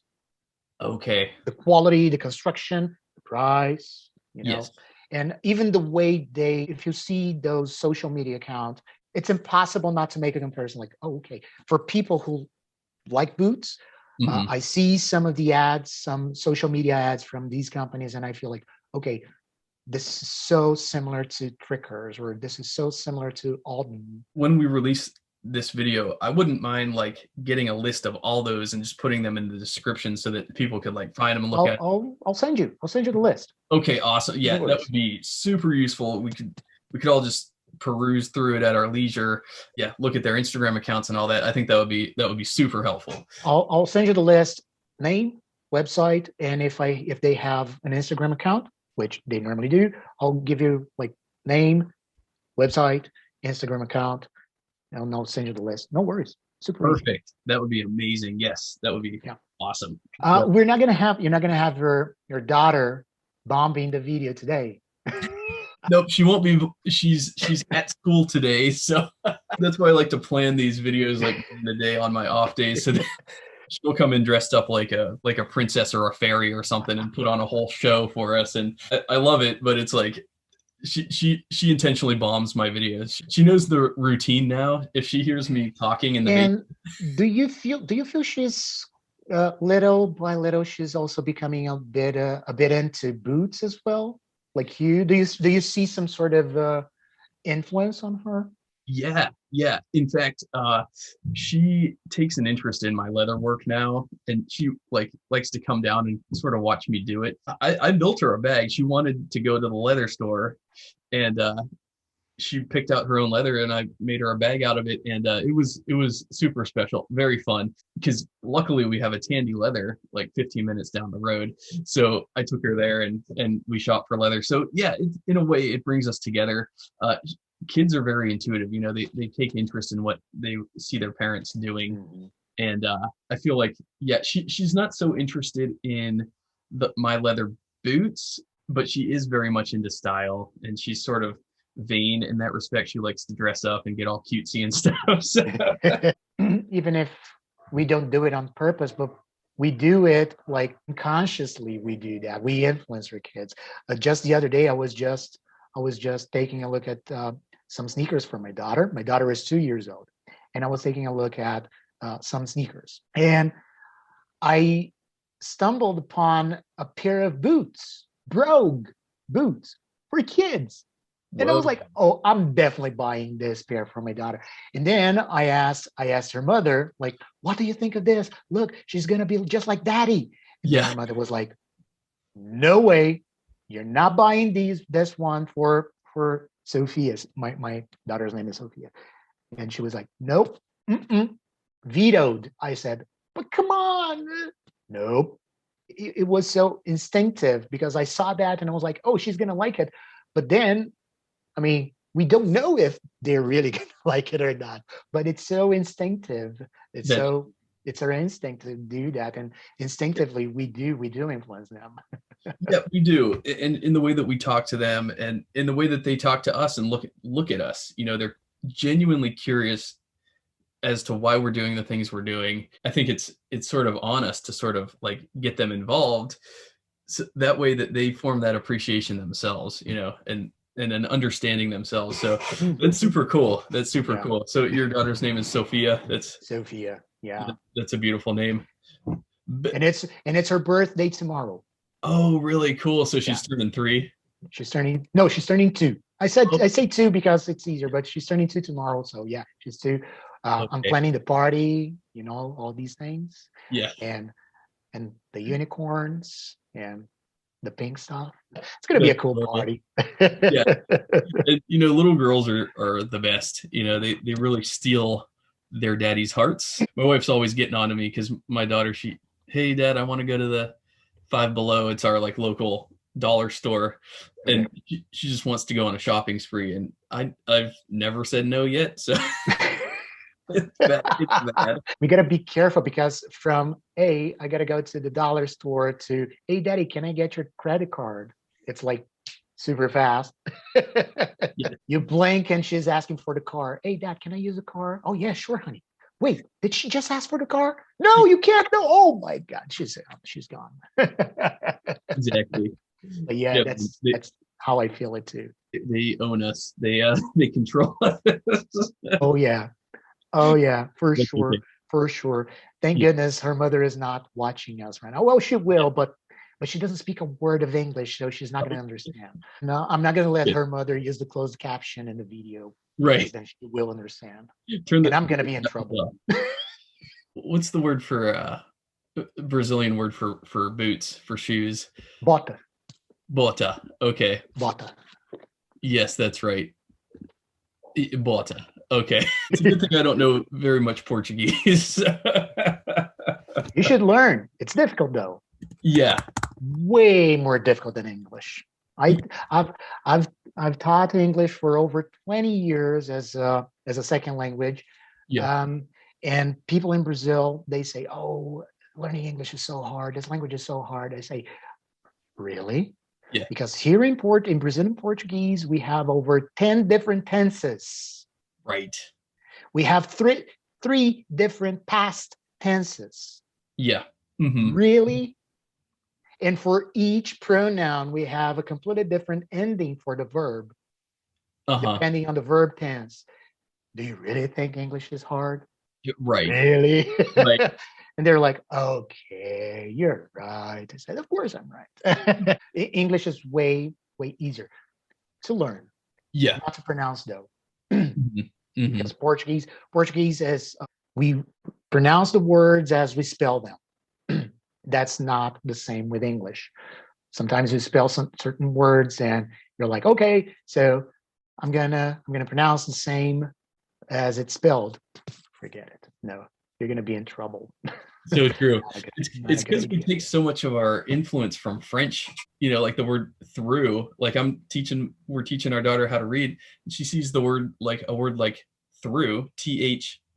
Okay. The quality, the construction, the price, Yes. and even the way they, if you see those social media accounts, it's impossible not to make a comparison. Like, oh, okay, for people who like boots, Hmm. I see some of the ads, some social media ads from these companies, and I feel like, okay, this is so similar to Trickers, or this is so similar to Alden. When we release this video, I wouldn't mind like getting a list of all those and just putting them in the description so that people could like find them and look at. I'll send you. I'll send you the list. Okay, awesome. No Yeah, that worries. would be super useful. We could all just peruse through it at our leisure. Yeah, look at their Instagram accounts and all that. I think that would be super helpful. I'll send you the list, name, website, and if they have an Instagram account, which they normally do, I'll give you like name, website, Instagram account, and I'll send you the list. No worries. Super easy. Perfect. That would be amazing. Yes, that would be Yeah. awesome. Well, You're not gonna have your daughter bombing the video today. nope, she won't be. She's at school today, so that's why I like to plan these videos like in the day on my off days, so that she'll come in dressed up like a princess or a fairy or something and put on a whole show for us. And I love it, but it's like she intentionally bombs my videos. She knows the routine now. If she hears me talking in the And do you feel she's little by little she's also becoming a bit into boots as well? Like you, do you see some sort of influence on her? Yeah, yeah. In fact, she takes an interest in my leather work now, and she like likes to come down and sort of watch me do it. I built her a bag. She wanted to go to the leather store, and she picked out her own leather, and I made her a bag out of it, and it was super special, very fun. Because luckily we have a Tandy Leather like 15 minutes down the road, so I took her there, and we shop for leather. So yeah, in a way, it brings us together. Kids are very intuitive. They take interest in what they see their parents doing. Mhm. And I feel like, yeah, she's not so interested in my leather boots, but she is very much into style, and she's sort of vain in that respect. She likes to dress up and get all cutesy and stuff. So, Even if we don't do it on purpose, but we do it like consciously. We do that. We influence our kids. Just the other day, I was just taking a look at some sneakers for my daughter. My daughter is 2 years old, and I was taking a look at some sneakers, and I stumbled upon a pair of boots, brogue boots for kids. And I was whoa, like, oh, I'm definitely buying this pair for my daughter. And then I asked her mother, like, what do you think of this? Look, she's gonna be just like daddy. And then yeah, her mother was like, no way, you're not buying this one for Sophia's. My daughter's name is Sophia. And she was like, nope, vetoed. I said, but come on. Nope. It was so instinctive because I saw that and I was like, oh, she's gonna like it. But then, I mean, we don't know if they're really gonna like it or not, but it's so instinctive. It's that so it's our instinct to do that, and instinctively we do influence them. yeah, we do. In the way that we talk to them, and in the way that they talk to us and look at us. They're genuinely curious as to why we're doing the things we're doing. I think it's sort of on us to sort of like get them involved, so that way that they form that appreciation themselves, and an understanding themselves. So that's super cool. That's super Yeah, cool. So your daughter's name is Sophia. Sophia. Yeah, That's a beautiful name. But, and it's her birthday tomorrow. oh, really cool. So Yeah, she's turning 3. she's turning 2. I said Oh, I say 2 because it's easier, but she's turning 2 tomorrow. So yeah, she's 2. I'm okay. planning the party, all these things, Yeah. and the unicorns and the pink stuff. It's gonna be a That's cool adorable. party. Yeah. And, little girls are the best. They really steal their daddy's hearts. My wife's always getting on to me because my daughter, hey dad, I want to go to the Five Below. It's our like local dollar store, Okay. and she just wants to go on a shopping spree. And I've never said no yet. So It's bad. It's bad. We got to be careful because from A, I got to go to the dollar store to, hey, daddy, can I get your credit card? It's like super fast. Yeah. You blink and she's asking for the car. Hey, dad, can I use the car? Oh, yeah, sure, honey. Wait, did she just ask for the car? No, you can't. No. Oh my God, she's gone. Exactly. But yeah, Yeah, that's how I feel it too. they own us. They control us. Oh yeah. Oh yeah, for That's sure. okay. For sure. Thank Yeah. goodness her mother is not watching us right now. Well, she will, but she doesn't speak a word of English, so she's not going to understand. No, I'm not going to let Yeah. her mother use the closed caption in the video because Right. then she will understand. Turn And the I'm going to be in trouble. what's the word for Brazilian word for boots, for shoes? Bota, Bota. Okay. bota. Yes, that's right. Bota. Okay. It's a good thing I don't know very much Portuguese. You should learn. It's difficult though. Yeah. Way more difficult than English. I've I've I've taught English for over 20 years as a second language. Yeah. And people in Brazil, they say, "Oh, learning English is so hard. This language is so hard." I say, "Really?" Yeah. Because here in Brazilian Portuguese, we have over 10 different tenses. Right. We have three different past tenses. Yeah. Mm-hmm. Really? And for each pronoun, we have a completely different ending for the verb, depending on the verb tense. Do you really think English is hard? Right. Really? Right. And they're like, okay, you're right. I said, of course I'm right. English is way, way easier to learn. Yeah. Not to pronounce though. Mm-hmm. Mm-hmm. Because Portuguese is, we pronounce the words as we spell them. That's not the same with English. Sometimes you spell some certain words and you're like, okay, so I'm gonna pronounce the same as it's spelled. Forget it. No, you're gonna be in trouble. So true. It's because we idea. take so much of our influence from French, like the word through. Like we're teaching our daughter how to read, and she sees a word like through,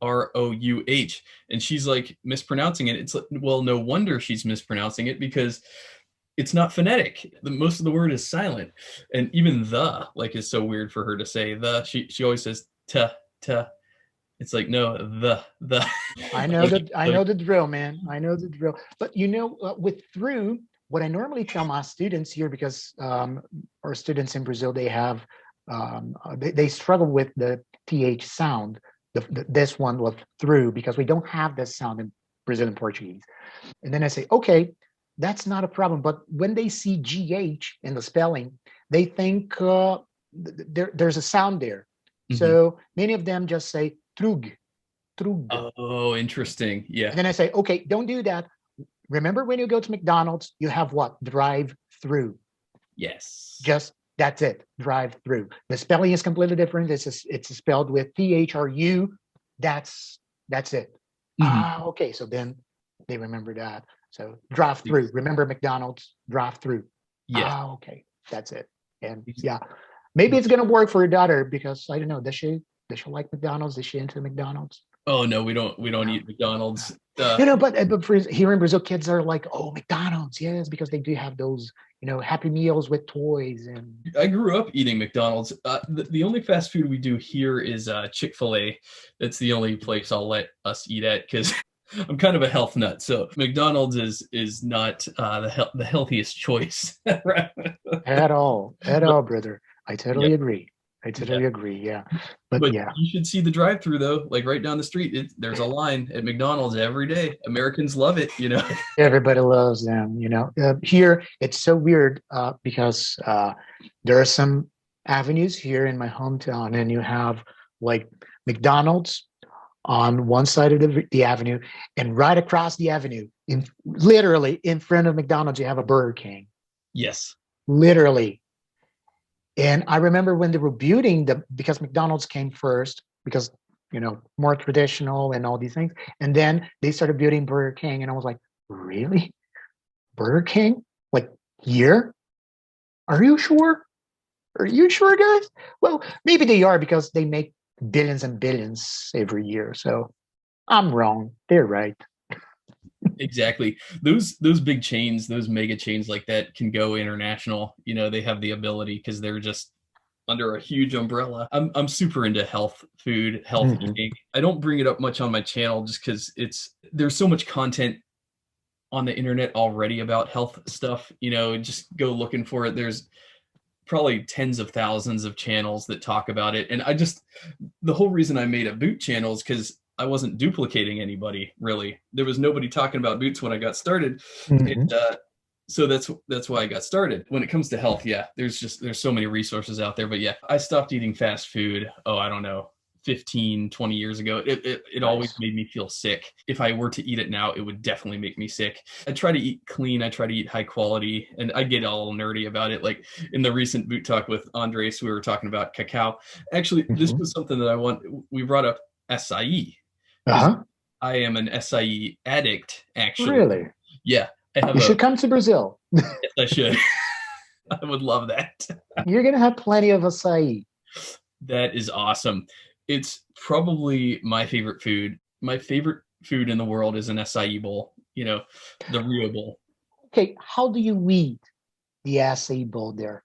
THROUH, and she's like mispronouncing it. It's like, well, no wonder she's mispronouncing it because it's not phonetic. Most of the word is silent, and even the is so weird for her to say the. She always says t. It's like, no, the. I know the drill, man. I know the drill. But with through, what I normally tell my students here, because our students in Brazil, they have they struggle with the th sound. This one with through, because we don't have this sound in Brazilian Portuguese. And then I say, okay, that's not a problem. But when they see GH in the spelling, they think there's a sound there. Mm-hmm. So many of them just say trug. Oh, interesting. Yeah. And then I say, okay, don't do that. Remember when you go to McDonald's, you have what? Drive through. Yes. Just that's it. Drive through. The spelling is completely different. It's spelled with THRU. That's it. Mm-hmm. Okay. So then they remember that. So drive through. Remember McDonald's, drive through. Yeah. Okay. That's it. And yeah, maybe it's gonna work for your daughter because I don't know. Does she like McDonald's? Is she into McDonald's? Oh no, we don't eat McDonald's. But for here in Brazil, kids are like, oh, McDonald's, yes, because they do have those, Happy Meals with toys. And I grew up eating McDonald's. The only fast food we do here is Chick-fil-A. That's the only place I'll let us eat at because I'm kind of a health nut. So McDonald's is not the healthiest choice. At all, brother. I totally agree. I totally agree. Yeah. But yeah. You should see the drive-through though, like right down the street. There's a line at McDonald's every day. Americans love it, Everybody loves them, Here, it's so weird because there are some avenues here in my hometown, and you have like McDonald's on one side of the avenue, and right across the avenue, literally in front of McDonald's, you have a Burger King. Yes. Literally. And I remember when they were building because McDonald's came first, because, more traditional and all these things. And then they started building Burger King. And I was like, really? Burger King? Like here? Are you sure? Are you sure, guys? Well, maybe they are because they make billions and billions every year. So I'm wrong. They're right. Exactly. Those big chains, those mega chains like that can go international. You know, they have the ability because they're just under a huge umbrella. I'm super into health food, health eating. I don't bring it up much on my channel just because there's so much content on the internet already about health stuff. You know, just go looking for it. There's probably tens of thousands of channels that talk about it. And the whole reason I made a boot channel is because I wasn't duplicating anybody, really. There was nobody talking about boots when I got started. And so that's why I got started. When it comes to health, yeah, there's so many resources out there. But yeah, I stopped eating fast food, I don't know, 15, 20 years ago. It always made me feel sick. If I were to eat it now, it would definitely make me sick. I try to eat clean. I try to eat high quality, and I get all nerdy about it. Like in the recent boot talk with Andres, we were talking about cacao. Actually, this was something that we brought up acai. I am an acai addict, actually. Really? Yeah. You should come to Brazil. Yes, I should. I would love that. You're going to have plenty of acai. That is awesome. It's probably my favorite food. My favorite food in the world is an acai bowl, you know, the Rio bowl. Okay, how do you eat the acai bowl there?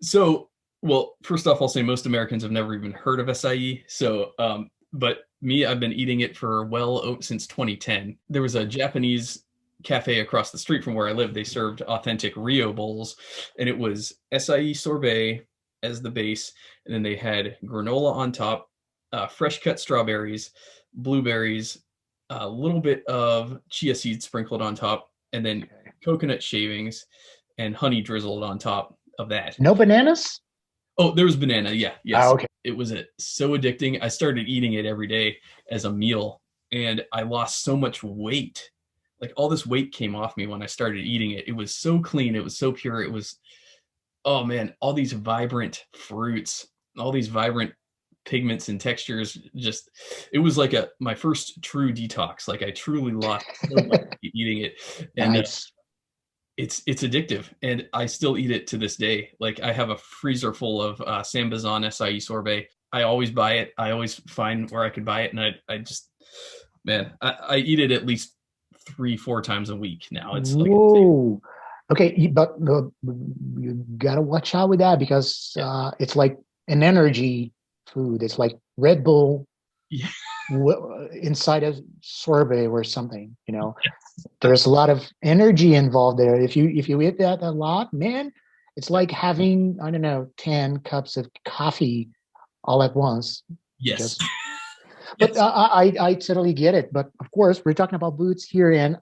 So, well, first off, I'll say most Americans have never even heard of acai. So, but me, I've been eating it since 2010. There was a Japanese cafe across the street from where I live. They served authentic Rio bowls, and it was acai sorbet as the base, and then they had granola on top, fresh cut strawberries, blueberries, a little bit of chia seeds sprinkled on top, and then coconut shavings and honey drizzled on top of that. No bananas? Oh, there was banana. Yeah. Yes. Okay. It was so addicting. I started eating it every day as a meal, and I lost so much weight. Like all this weight came off me when I started eating it. It was so clean. It was so pure. It was, oh man, all these vibrant fruits, all these vibrant pigments and textures. Just, it was like my first true detox. Like I truly lost so much eating it. And it's addictive, and I still eat it to this day. Like I have a freezer full of Sambazon acai sorbet. I always buy it. I always find where I could buy it. And I just, man, I eat it at least 3-4 times a week now. It's like, whoa. Okay, but you gotta watch out with that because it's like an energy food. It's like Red Bull inside a sorbet or something. You know, there's a lot of energy involved there. If you eat that a lot, man, it's like having, I don't know, 10 cups of coffee all at once. Yes. But I totally get it. But of course, we're talking about boots here, and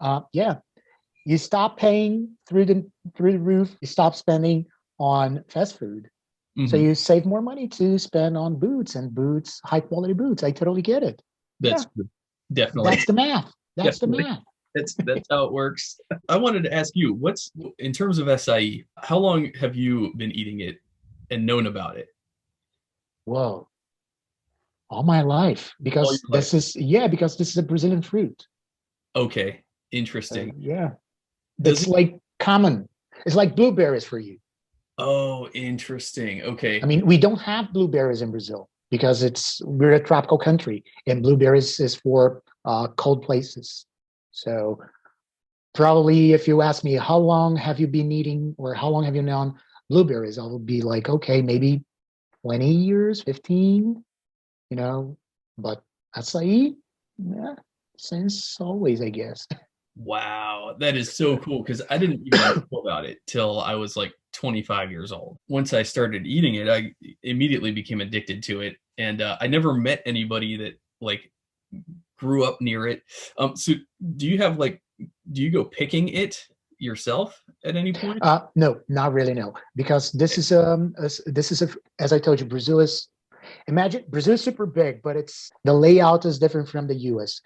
you stop paying through the roof. You stop spending on fast food, so you save more money to spend on boots, high quality boots. I totally get it. That's good. Definitely. That's the math. That's the math. That's how it works. I wanted to ask you, in terms of acai, how long have you been eating it and known about it? Whoa. All my life, because this is a Brazilian fruit. Okay, interesting. It's like common. It's like blueberries for you. Oh, interesting. Okay. I mean, we don't have blueberries in Brazil because we're a tropical country, and blueberries is for cold places. So probably if you ask me how long have you been eating or how long have you known blueberries, I will be like, okay, maybe 20 years, 15. You know, but acai, since always, I guess. Wow, that is so cool, because I didn't even know about it till I was like 25 years old. Once I started eating it, I immediately became addicted to it, and I never met anybody that like grew up near it. So do you go picking it yourself at any point? No, not really. No, because this is as I told you, imagine Brazil is super big, but the layout is different from the U.S.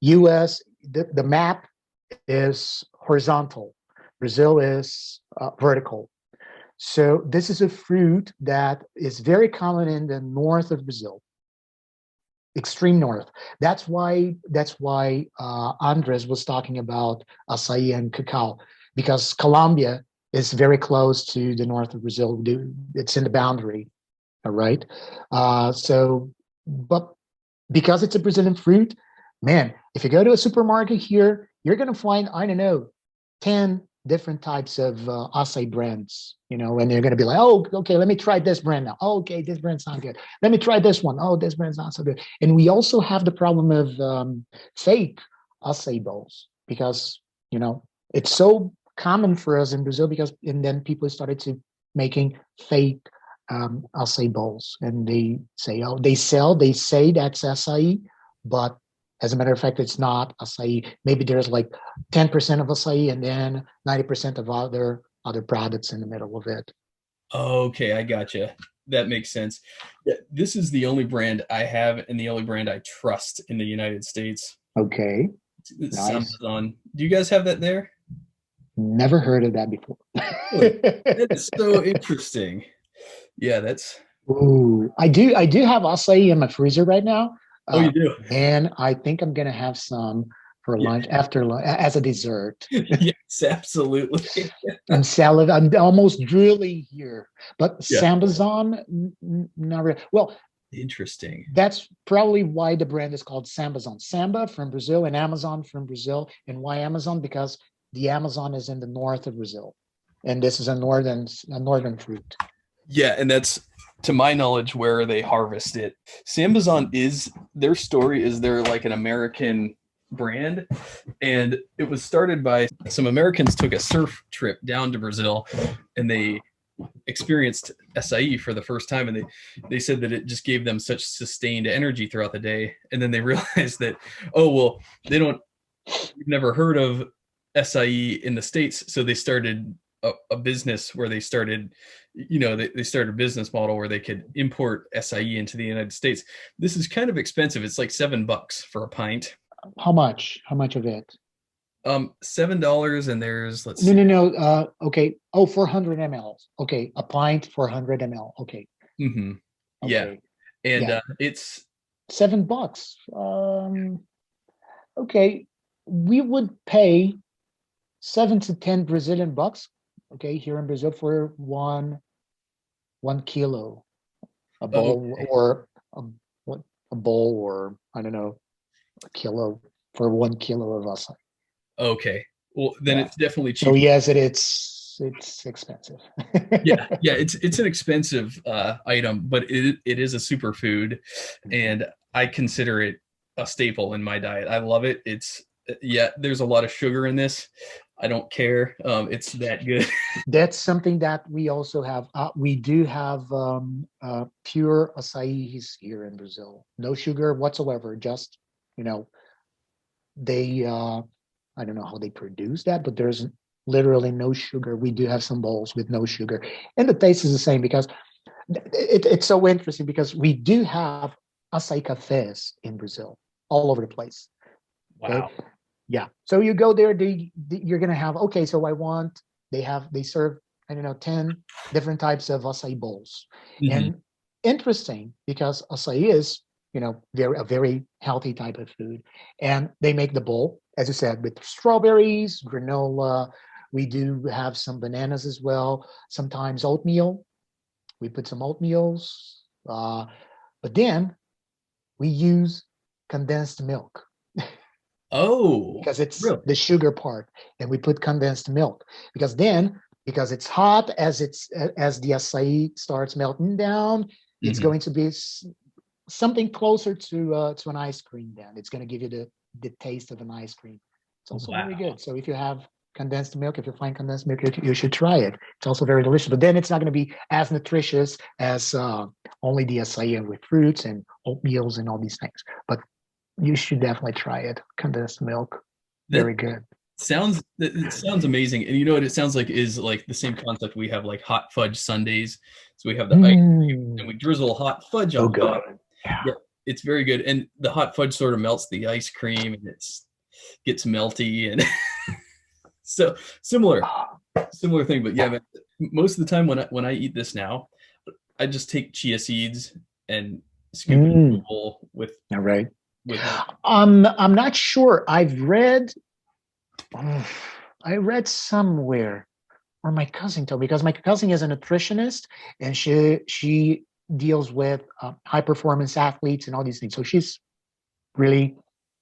U.S. the map is horizontal. Brazil is vertical. So this is a fruit that is very common in the north of Brazil, extreme north. That's why Andres was talking about acai and cacao, because Colombia is very close to the north of Brazil. It's in the boundary. All right. But because it's a Brazilian fruit, man, if you go to a supermarket here, you're going to find, I don't know, 10 different types of acai brands, and they're going to be like, oh, okay, let me try this brand now. Oh, okay, this brand's not good. Let me try this one. Oh, this brand's not so good. And we also have the problem of fake acai bowls because, it's so common for us in Brazil and then people started to making fake acai bowls, and they say, oh, they say that's acai, but as a matter of fact, it's not acai. Maybe there's like 10% of acai and then 90% of other products in the middle of it. Okay, I gotcha. That makes sense. Yeah, this is the only brand I have and the only brand I trust in the United States. Okay, It's nice. Amazon. Do you guys have that there? Never heard of that before. Really? That is so interesting. Yeah, that's. Ooh, I do have acai in my freezer right now. Oh, you do? And I think I'm gonna have some for Yeah. lunch after lunch as a dessert. Yes, absolutely. I'm almost drooling here. But Yeah. Sambazon, not really. Well, Interesting. that's probably why the brand is called Sambazon. Samba from Brazil and Amazon from Brazil. And why Amazon? Because the Amazon is in the north of Brazil, and this is a northern fruit. Yeah, and that's, to my knowledge, where they harvest it. Sambazon is, their story is they're like an American brand, and it was started by some Americans took a surf trip down to Brazil, and they experienced acai for the first time, and they said that it just gave them such sustained energy throughout the day. And then they realized that, oh well, we've never heard of acai in the States, so they started a business where they started, they started a business model where they could import acai into the United States. This is kind of expensive. It's like $7 for a pint. How much of it? $7, and there's, let's No, see. no, no. Okay. Oh, 400 ml. Okay, a pint, 400 ml. Okay. Mm-hmm. Yeah, Okay. and Yeah. it's $7. Okay, we would pay 7 to 10 Brazilian bucks. Okay, here in Brazil for one kilo, a bowl okay. or a bowl, or I don't know, a kilo for 1 kilo of acai. Okay. Well, then Yeah. it's definitely So cheap. yes, it's expensive. Yeah, yeah, it's an expensive item, but it is a superfood, and I consider it a staple in my diet. I love it. It's, yeah, there's a lot of sugar in this. I don't care. It's that good. That's something that we also have. We do have pure acai here in Brazil. No sugar whatsoever. Just, they, I don't know how they produce that, but there's literally no sugar. We do have some bowls with no sugar. And the taste is the same because it's so interesting because we do have acai cafes in Brazil all over the place. Okay. Wow. Yeah. So you go there, you're going to have, okay, so they serve, I don't know, 10 different types of acai bowls. Mm-hmm. And interesting because acai is, a very healthy type of food. And they make the bowl, as you said, with strawberries, granola. We do have some bananas as well. Sometimes oatmeal. We put some oatmeals. But then we use condensed milk. Oh, Because it's really? the sugar part, and we put condensed milk because it's hot as the acai starts melting down, it's Mm-hmm. going to be something closer to an ice cream. Then it's going to give you the taste of an ice cream. It's also very Wow. good. So if you have condensed milk, if you find condensed milk, you should try it. It's also very delicious, but then it's not going to be as nutritious as only the acai with fruits and oatmeals and all these things. But you should definitely try it. Condensed milk, That very good. it sounds amazing. And you know what it sounds like is like the same concept we have, like hot fudge sundaes. So we have the ice cream and we drizzle hot fudge So on top. good. Yeah. Yeah, it's very good. And the hot fudge sort of melts the ice cream, and gets melty, and so similar thing. But yeah, man, most of the time when I eat this now, I just take chia seeds and scoop it in a bowl with All right. with I'm not sure. I read somewhere, or my cousin told me, because my cousin is a nutritionist, and she deals with high performance athletes and all these things. So she's really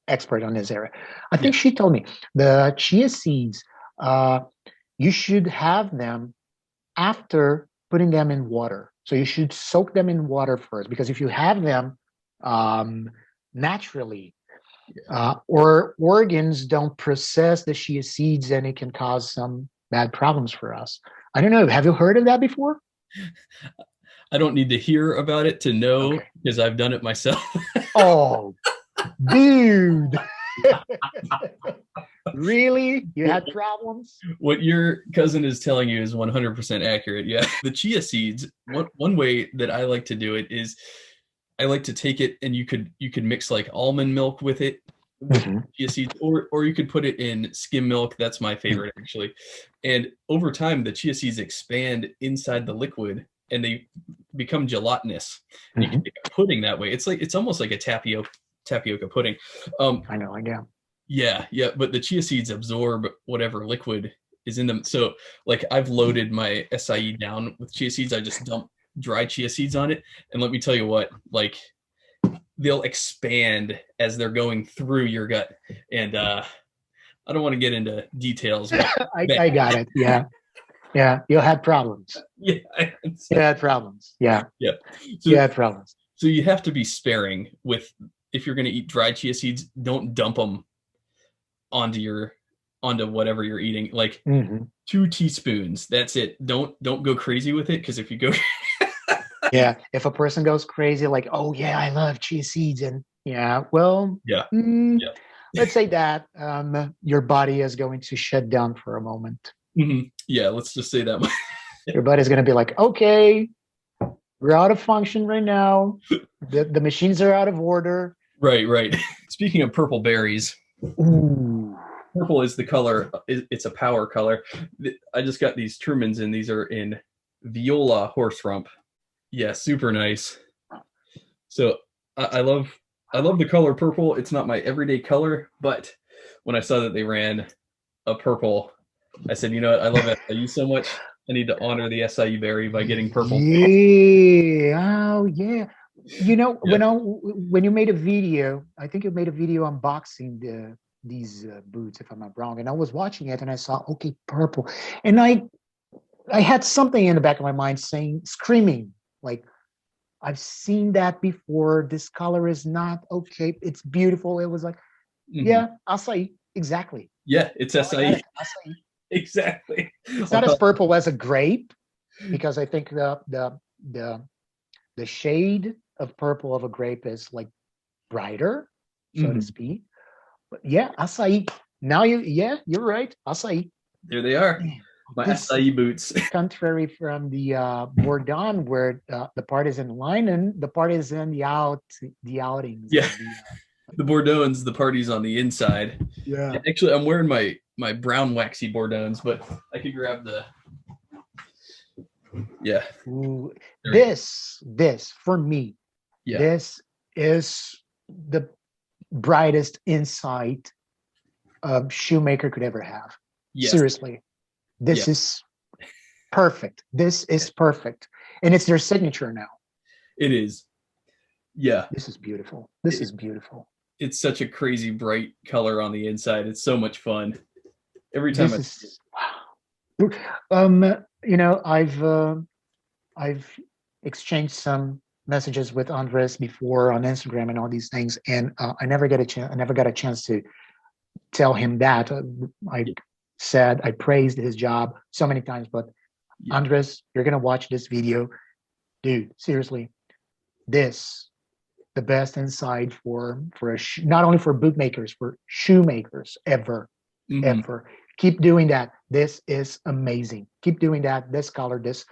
expert on this area. I think she told me the chia seeds, you should have them after putting them in water. So you should soak them in water first, because if you have them naturally, or organs don't process the chia seeds, and it can cause some bad problems for us. I don't know. Have you heard of that before? I don't need to hear about it to know, because I've done it myself. Oh, dude. Really? You had problems? What your cousin is telling you is 100% accurate. Yeah. The chia seeds, one way that I like to do it is I like to take it, and you could mix like almond milk with it, with chia seeds, or you could put it in skim milk. That's my favorite, actually. And over time, the chia seeds expand inside the liquid, and they become gelatinous. And you can make a pudding that way. It's almost like a tapioca pudding. I know. Yeah. But the chia seeds absorb whatever liquid is in them. So like I've loaded my acai down with chia seeds. I just dump dry chia seeds on it, and let me tell you what, like they'll expand as they're going through your gut. And I don't want to get into details. I got it. Yeah. You had problems. Yeah. You had problems. Yeah. So, you had problems. So you have to be sparing with, if you're going to eat dry chia seeds, don't dump them onto whatever you're eating. Like 2 teaspoons. That's it. Don't go crazy with it, because if you go yeah, if a person goes crazy, like, oh yeah, I love chia seeds, and let's say that your body is going to shut down for a moment. Yeah, let's just say that. Your body's going to be like, okay, we're out of function right now. The machines are out of order. Right. Speaking of purple berries, purple is the color. It's a power color. I just got these Trumans, and these are in Viola horse rump. Yeah, super nice. So I love the color purple. It's not my everyday color, but when I saw that they ran a purple, I said, you know what? I love SIU so much. I need to honor the SIU berry by getting purple. Yeah. Oh, yeah. You know, when you made a video, I think you made a video unboxing these boots, if I'm not wrong, and I was watching it, and I saw, okay, purple, and I had something in the back of my mind screaming, like, I've seen that before. This color is not okay. It's beautiful. It was like, yeah, acai, exactly. Yeah, it's acai. Acai. Exactly. It's not as purple as a grape, because I think the shade of purple of a grape is like brighter, so to speak. But yeah, acai. Now you're right. Acai. There they are. My acai boots. Contrary from the Bordon, where the part is in line and the part is in the outings. Yeah. The Bordons, the party's on the inside. Yeah. Actually, I'm wearing my brown waxy Bordons, but I could grab the. Yeah. Ooh, this for me, this is the brightest insight a shoemaker could ever have. Yes. Seriously. This is perfect. This is perfect. And it's their signature now. It is. Yeah. This is beautiful. This is beautiful. It's such a crazy bright color on the inside. It's so much fun. Every time wow. You know, I've exchanged some messages with Andres before on Instagram and all these things, and I never got a chance to tell him that. I praised his job so many times, but Andres, you're gonna watch this video, dude. Seriously, the best insight for not only for bootmakers, for shoemakers ever. Keep doing that. This is amazing. Keep doing that. This color, this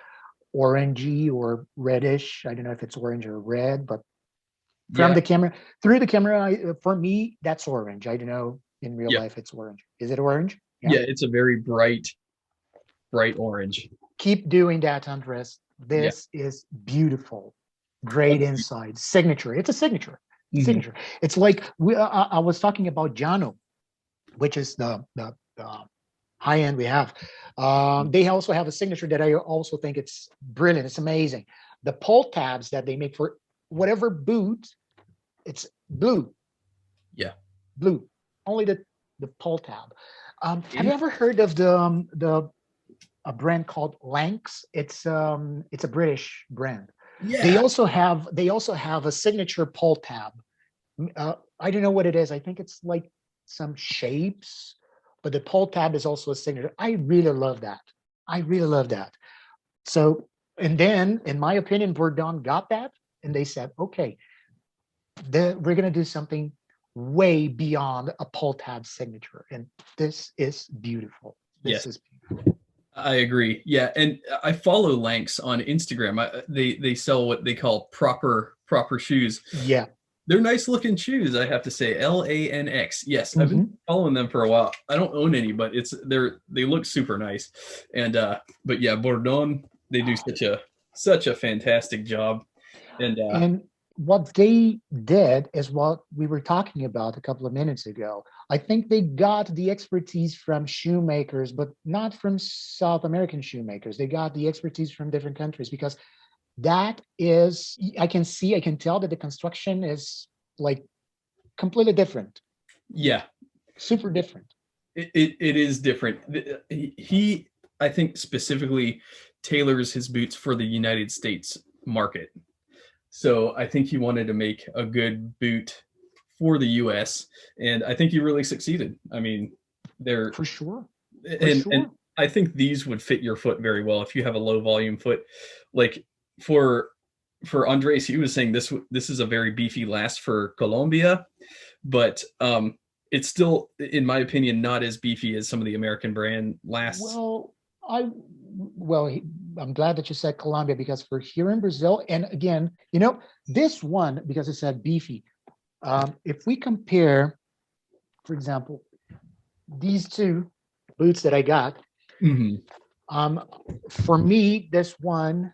orangey or reddish. I don't know if it's orange or red, but through the camera, for me, that's orange. I don't know in real life it's orange. Is it orange? Yeah, it's a very bright orange. Keep doing that, Andres. This is beautiful. Great insight. Signature. It's a signature. Signature. It's like I was talking about Jano, which is the high end we have. They also have a signature that I also think it's brilliant. It's amazing. the pull tabs that they make for whatever boot, it's blue. Yeah. Blue. Only the pull tab. Have you ever heard of a brand called Lanks? It's a British brand. Yeah. They also have a signature pull tab. I don't know what it is. I think it's like some shapes, but the pull tab is also a signature. I really love that. So, and then, in my opinion, Bordon got that, and they said, okay, we're going to do something way beyond a pull tab signature, and this is beautiful. This is beautiful. I agree. Yeah, and I follow Lanks on Instagram. They sell what they call proper shoes. Yeah, they're nice looking shoes. I have to say, LANX. Yes, I've been following them for a while. I don't own any, but they look super nice. And but yeah, Bordon, they do such a fantastic job. And what they did is what we were talking about a couple of minutes ago. I think they got the expertise from shoemakers, but not from South American shoemakers. They got the expertise from different countries, because that is, I can tell that the construction is like completely different. Yeah. Super different. It is different. He, I think, specifically tailors his boots for the United States market. So I think he wanted to make a good boot for the US, and I think he really succeeded. I mean, they're for sure. And I think these would fit your foot very well if you have a low volume foot. Like for Andres, he was saying this is a very beefy last for Colombia, but it's still, in my opinion, not as beefy as some of the American brand lasts. I'm glad that you said Colombia, because for here in Brazil, and again, this one, because it said beefy, if we compare, for example, these two boots that I got, for me, this one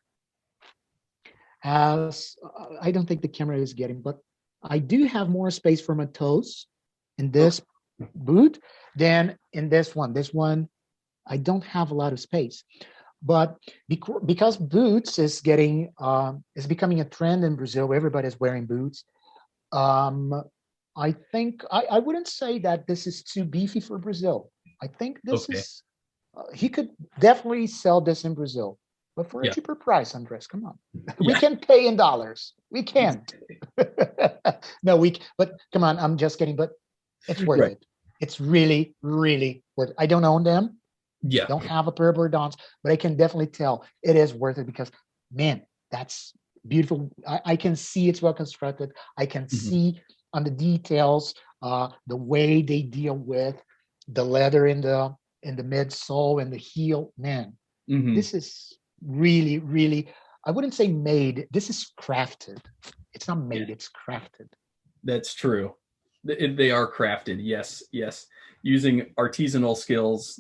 has, I don't think the camera is getting, but I do have more space for my toes in this boot than in this one. This one, I don't have a lot of space. But because boots is becoming a trend in Brazil, everybody's wearing boots. I think I wouldn't say that this is too beefy for Brazil. I think this is, he could definitely sell this in Brazil, but for a cheaper price, Andres. Come on, we can pay in dollars. We can't. No, but come on, I'm just kidding. But it's worth it. It's really, really worth it. I don't own them. Yeah, don't have a pair of Bordons, but I can definitely tell it is worth it, because, man, that's beautiful. I can see it's well constructed. I can see on the details, the way they deal with the leather in the midsole and the heel. Man, this is really, really, I wouldn't say made. This is crafted. It's not made. It's crafted. That's true. They are crafted. Yes, using artisanal skills.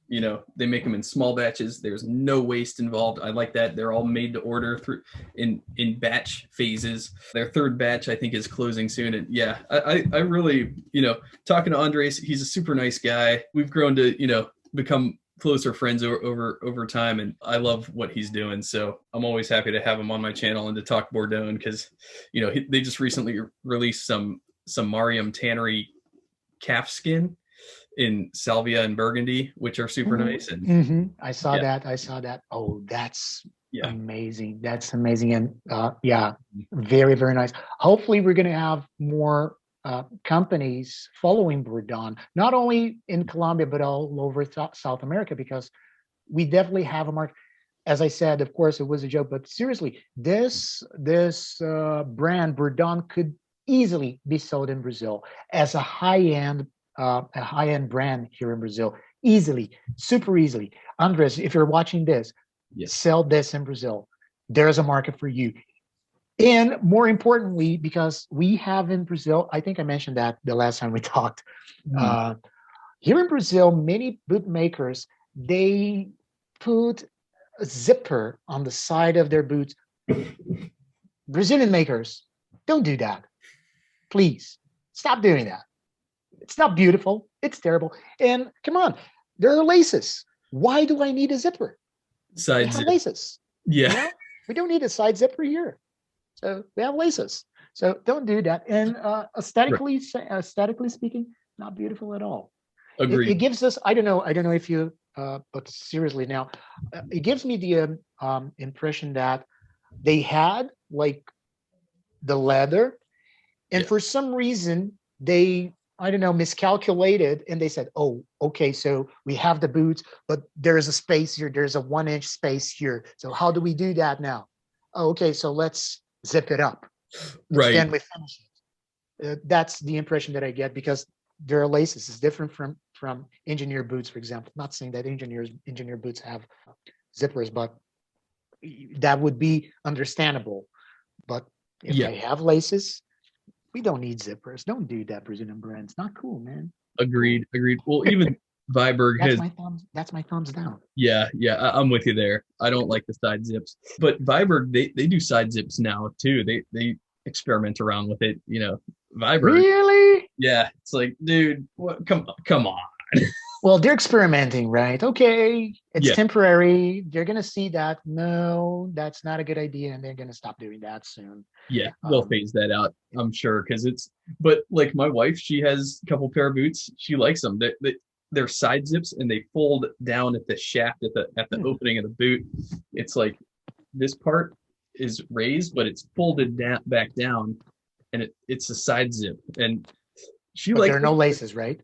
They make them in small batches. There's no waste involved. I like that. They're all made to order through in batch phases. Their third batch, I think, is closing soon. And yeah, I really, talking to Andres, he's a super nice guy. We've grown to, become closer friends over time, and I love what he's doing. So I'm always happy to have him on my channel and to talk Bordon, because, they just recently released some Mariam tannery calf skin in salvia and burgundy, which are super nice. And I saw that. Oh, that's amazing. That's amazing. And very, very nice. Hopefully we're going to have more companies following Bordon, not only in Colombia, but all over South America, because we definitely have a market. As I said, of course, it was a joke, but seriously, this brand Bordon could easily be sold in Brazil as a high-end brand here in Brazil, easily, super easily. Andres, if you're watching this, sell this in Brazil. There's a market for you. And more importantly, because we have in Brazil, I think I mentioned that the last time we talked, here in Brazil, many bootmakers, they put a zipper on the side of their boots. Brazilian makers, don't do that. Please, stop doing that. It's not beautiful. It's terrible. And come on, there are laces. Why do I need a zipper? Side zip. Laces. Yeah. We don't need a side zipper here. So we have laces. So don't do that. And aesthetically speaking, not beautiful at all. Agreed. It gives us, I don't know if you, but seriously now, it gives me the impression that they had like the leather, and for some reason they, I don't know, miscalculated, and they said, oh, okay, so we have the boots, but there's a space here, there's a 1-inch space here. So how do we do that now? Oh, okay, so let's zip it up. Right. Then we finish it. That's the impression that I get, because there are laces. It's different from engineer boots, for example. Not saying that engineer boots have zippers, but that would be understandable. But if they have laces, we don't need zippers. Don't do that, Brazilian brands. Not cool, man. Agreed. Well, even Viberg that's my thumbs down. Yeah, I'm with you there. I don't like the side zips, but Viberg, they do side zips now too. They experiment around with it. Viberg. Really? Yeah, it's like, dude, what? Come on. Well, they're experimenting, right? Okay, it's temporary. They're gonna see that no, that's not a good idea, and they're gonna stop doing that soon. Yeah, they'll phase that out, I'm sure, because but like my wife, she has a couple pair of boots. She likes them. They're side zips, and they fold down at the shaft at the opening of the boot. It's like this part is raised, but it's folded back down, and it's a side zip. And but there are no laces, right?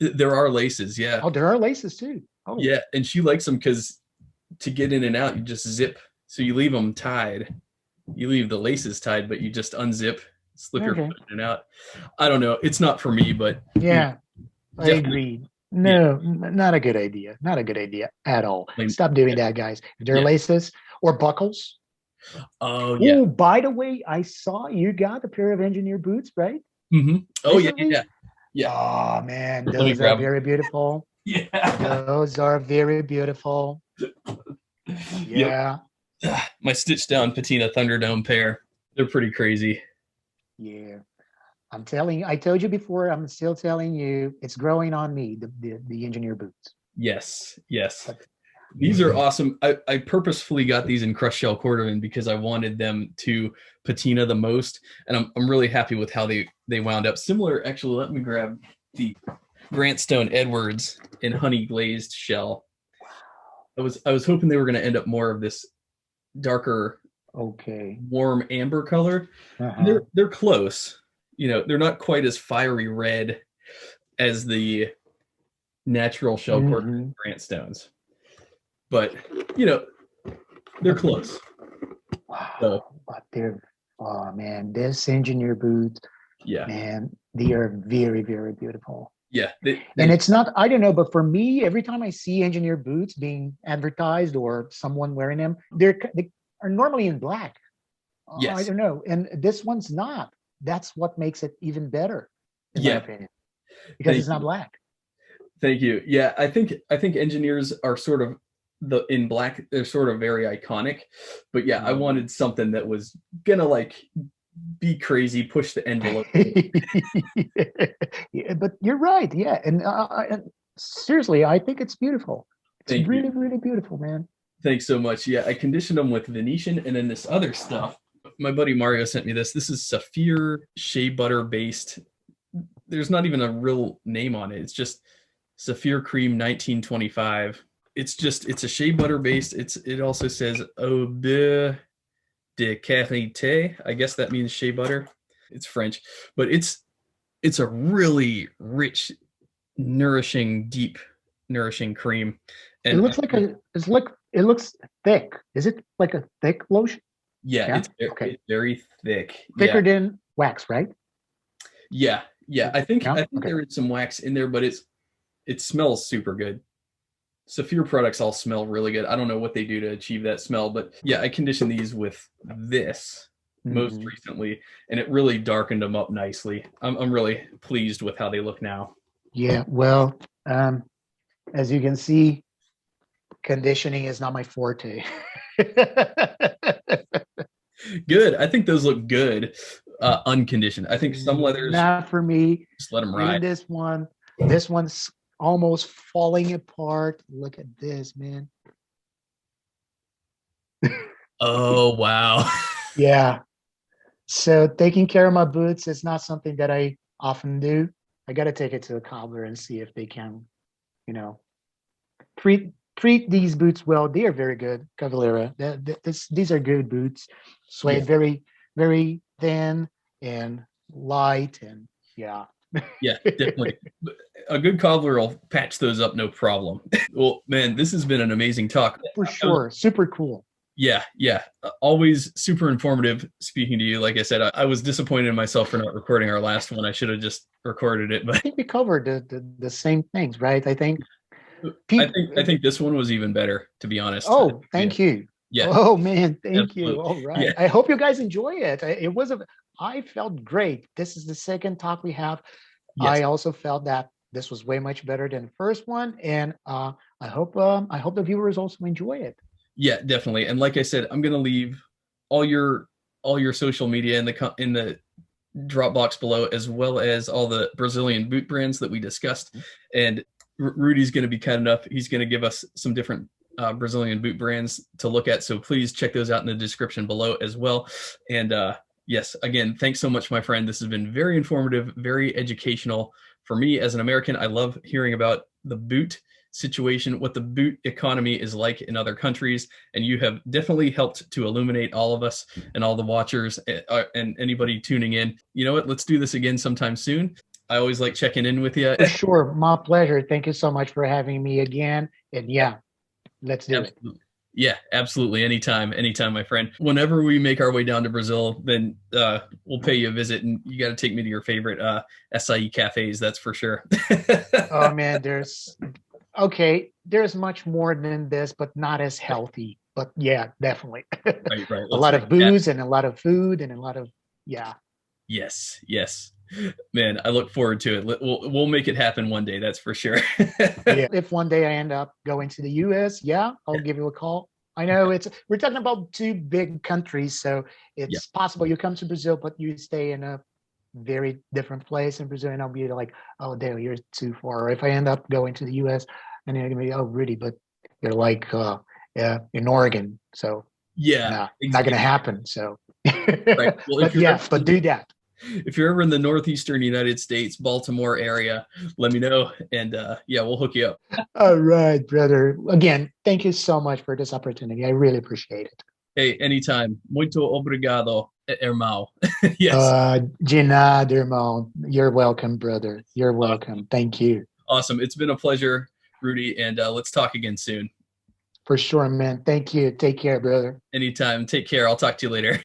There are laces, yeah. Oh, there are laces too. Oh, yeah, and she likes them because to get in and out, you just zip. So you leave them tied. You leave the laces tied, but you just unzip, slip your foot in and out. I don't know. It's not for me, but yeah, I agree. No, not a good idea. Not a good idea at all. Stop doing that, guys. If there are laces or buckles. Oh, yeah. Oh, by the way, I saw you got a pair of engineer boots, right? Mm-hmm. Oh, yeah. Oh, man, those are very beautiful. Yeah. Those are very beautiful. Yeah. Yep. My stitched down patina Thunderdome pair. They're pretty crazy. Yeah. I'm telling you, I told you before, I'm still telling you, it's growing on me, the engineer boots. Yes. These are awesome. I purposefully got these in crushed shell cordovan because I wanted them to patina the most, and I'm really happy with how they wound up. Similar, actually, let me grab the Grant Stone Edwards in honey glazed shell. I was hoping they were going to end up more of this darker, warm amber color. They're close. They're not quite as fiery red as the natural shell cordovan Grant Stones. But they're close. Wow. So, but man, this engineer boots, man, they are very, very beautiful. Yeah. And it's not, I don't know, but for me, every time I see engineer boots being advertised or someone wearing them, they are normally in black. Yes. I don't know. And this one's not. That's what makes it even better, in my opinion, because it's not black. Thank you. Yeah, I think engineers are sort of in black. They're sort of very iconic, but yeah, I wanted something that was gonna be crazy, push the envelope. Yeah, but you're right. Yeah, and seriously, I think it's beautiful. It's really, really beautiful, man. Thanks so much. Yeah, I conditioned them with Venetian, and then this other stuff. My buddy Mario sent me this. This is Saphir shea butter based. There's not even a real name on it. It's just Saphir Cream 1925. It's a shea butter based. It also says au beurre de karité. I guess that means shea butter. It's French, but it's a really rich, nourishing, deep, nourishing cream. And it looks like it looks thick. Is it like a thick lotion? Yeah, it's very thick. Thicker than wax, right? Yeah. I think there is some wax in there, but it smells super good. Saphir products all smell really good. I don't know what they do to achieve that smell, but yeah, I conditioned these with this most recently, and it really darkened them up nicely. I'm really pleased with how they look now. Yeah, well, as you can see, conditioning is not my forte. Good. I think those look good unconditioned. I think some leathers, not for me. Just let them ride. This one's almost falling apart. Look at this, man. Oh, wow. Yeah. So taking care of my boots is not something that I often do. I got to take it to a cobbler and see if they can, you know, treat these boots well. They are very good, Cavalera. These are good boots. Yeah. Suede, very thin and light, and yeah. Yeah, definitely. A good cobbler will patch those up, no problem. Well, man, this has been an amazing talk. For sure. Super cool. Yeah, yeah. Always super informative speaking to you. Like I said, I was disappointed in myself for not recording our last one. I should have just recorded it, I but think we covered the same things, right? I think I people. think I think this one was even better, to be honest. Oh, Yeah, thank you. yeah, Oh man, thank you. absolutely. All right. Yeah, I hope you guys enjoy it. It was a. I felt great. This is the second talk we have. yes. I also felt that this was way much better than the first one, and I hope the viewers also enjoy it. Yeah, definitely. And like I said, I'm gonna leave all your all your social media in the Dropbox below, as well as all the Brazilian boot brands that we discussed. And Rudy's going to be kind enough. He's going to give us some different Brazilian boot brands to look at. So please check those out in the description below as well. And yes, again, thanks so much, my friend. This has been very informative, very educational. For me as an American, I love hearing about the boot situation, what the boot economy is like in other countries. And you have definitely helped to illuminate all of us and all the watchers and anybody tuning in. You know what? Let's do this again sometime soon. I always like checking in with you. For sure, my pleasure. Thank you so much for having me again. And yeah, let's do it. Absolutely. Yeah, absolutely. Anytime, my friend. Whenever we make our way down to Brazil, then we'll pay you a visit, and you got to take me to your favorite acai cafes. That's for sure. Oh man, there's much more than this, but not as healthy. But yeah, definitely. Right, right. A Let's lot make of it happen. booze and a lot of food and a lot of yeah. Yes, yes. Man, I look forward to it. We'll make it happen one day. That's for sure. Yeah. If one day I end up going to the US, yeah, I'll give you a call. I know we're talking about two big countries, so Yeah. it's possible you come to Brazil, but you stay in a very different place in Brazil, and I'll be like, oh, Dale, you're too far. Or if I end up going to the US, and you're gonna be, oh, really? But you're like, yeah, in Oregon, so Yeah, nah, not gonna happen. So, right. Well, but yeah, but do that. if you're ever in the northeastern United States, Baltimore area, let me know, and yeah, we'll hook you up. All right, brother. Again, thank you so much for this opportunity. I really appreciate it. Hey, anytime. Muito obrigado, irmão. Yes. De nada, irmão. You're welcome, brother. You're welcome. Thank you. Awesome. It's been a pleasure, Rudy, and let's talk again soon. For sure, man. Thank you. Take care, brother. Anytime. Take care. I'll talk to you later.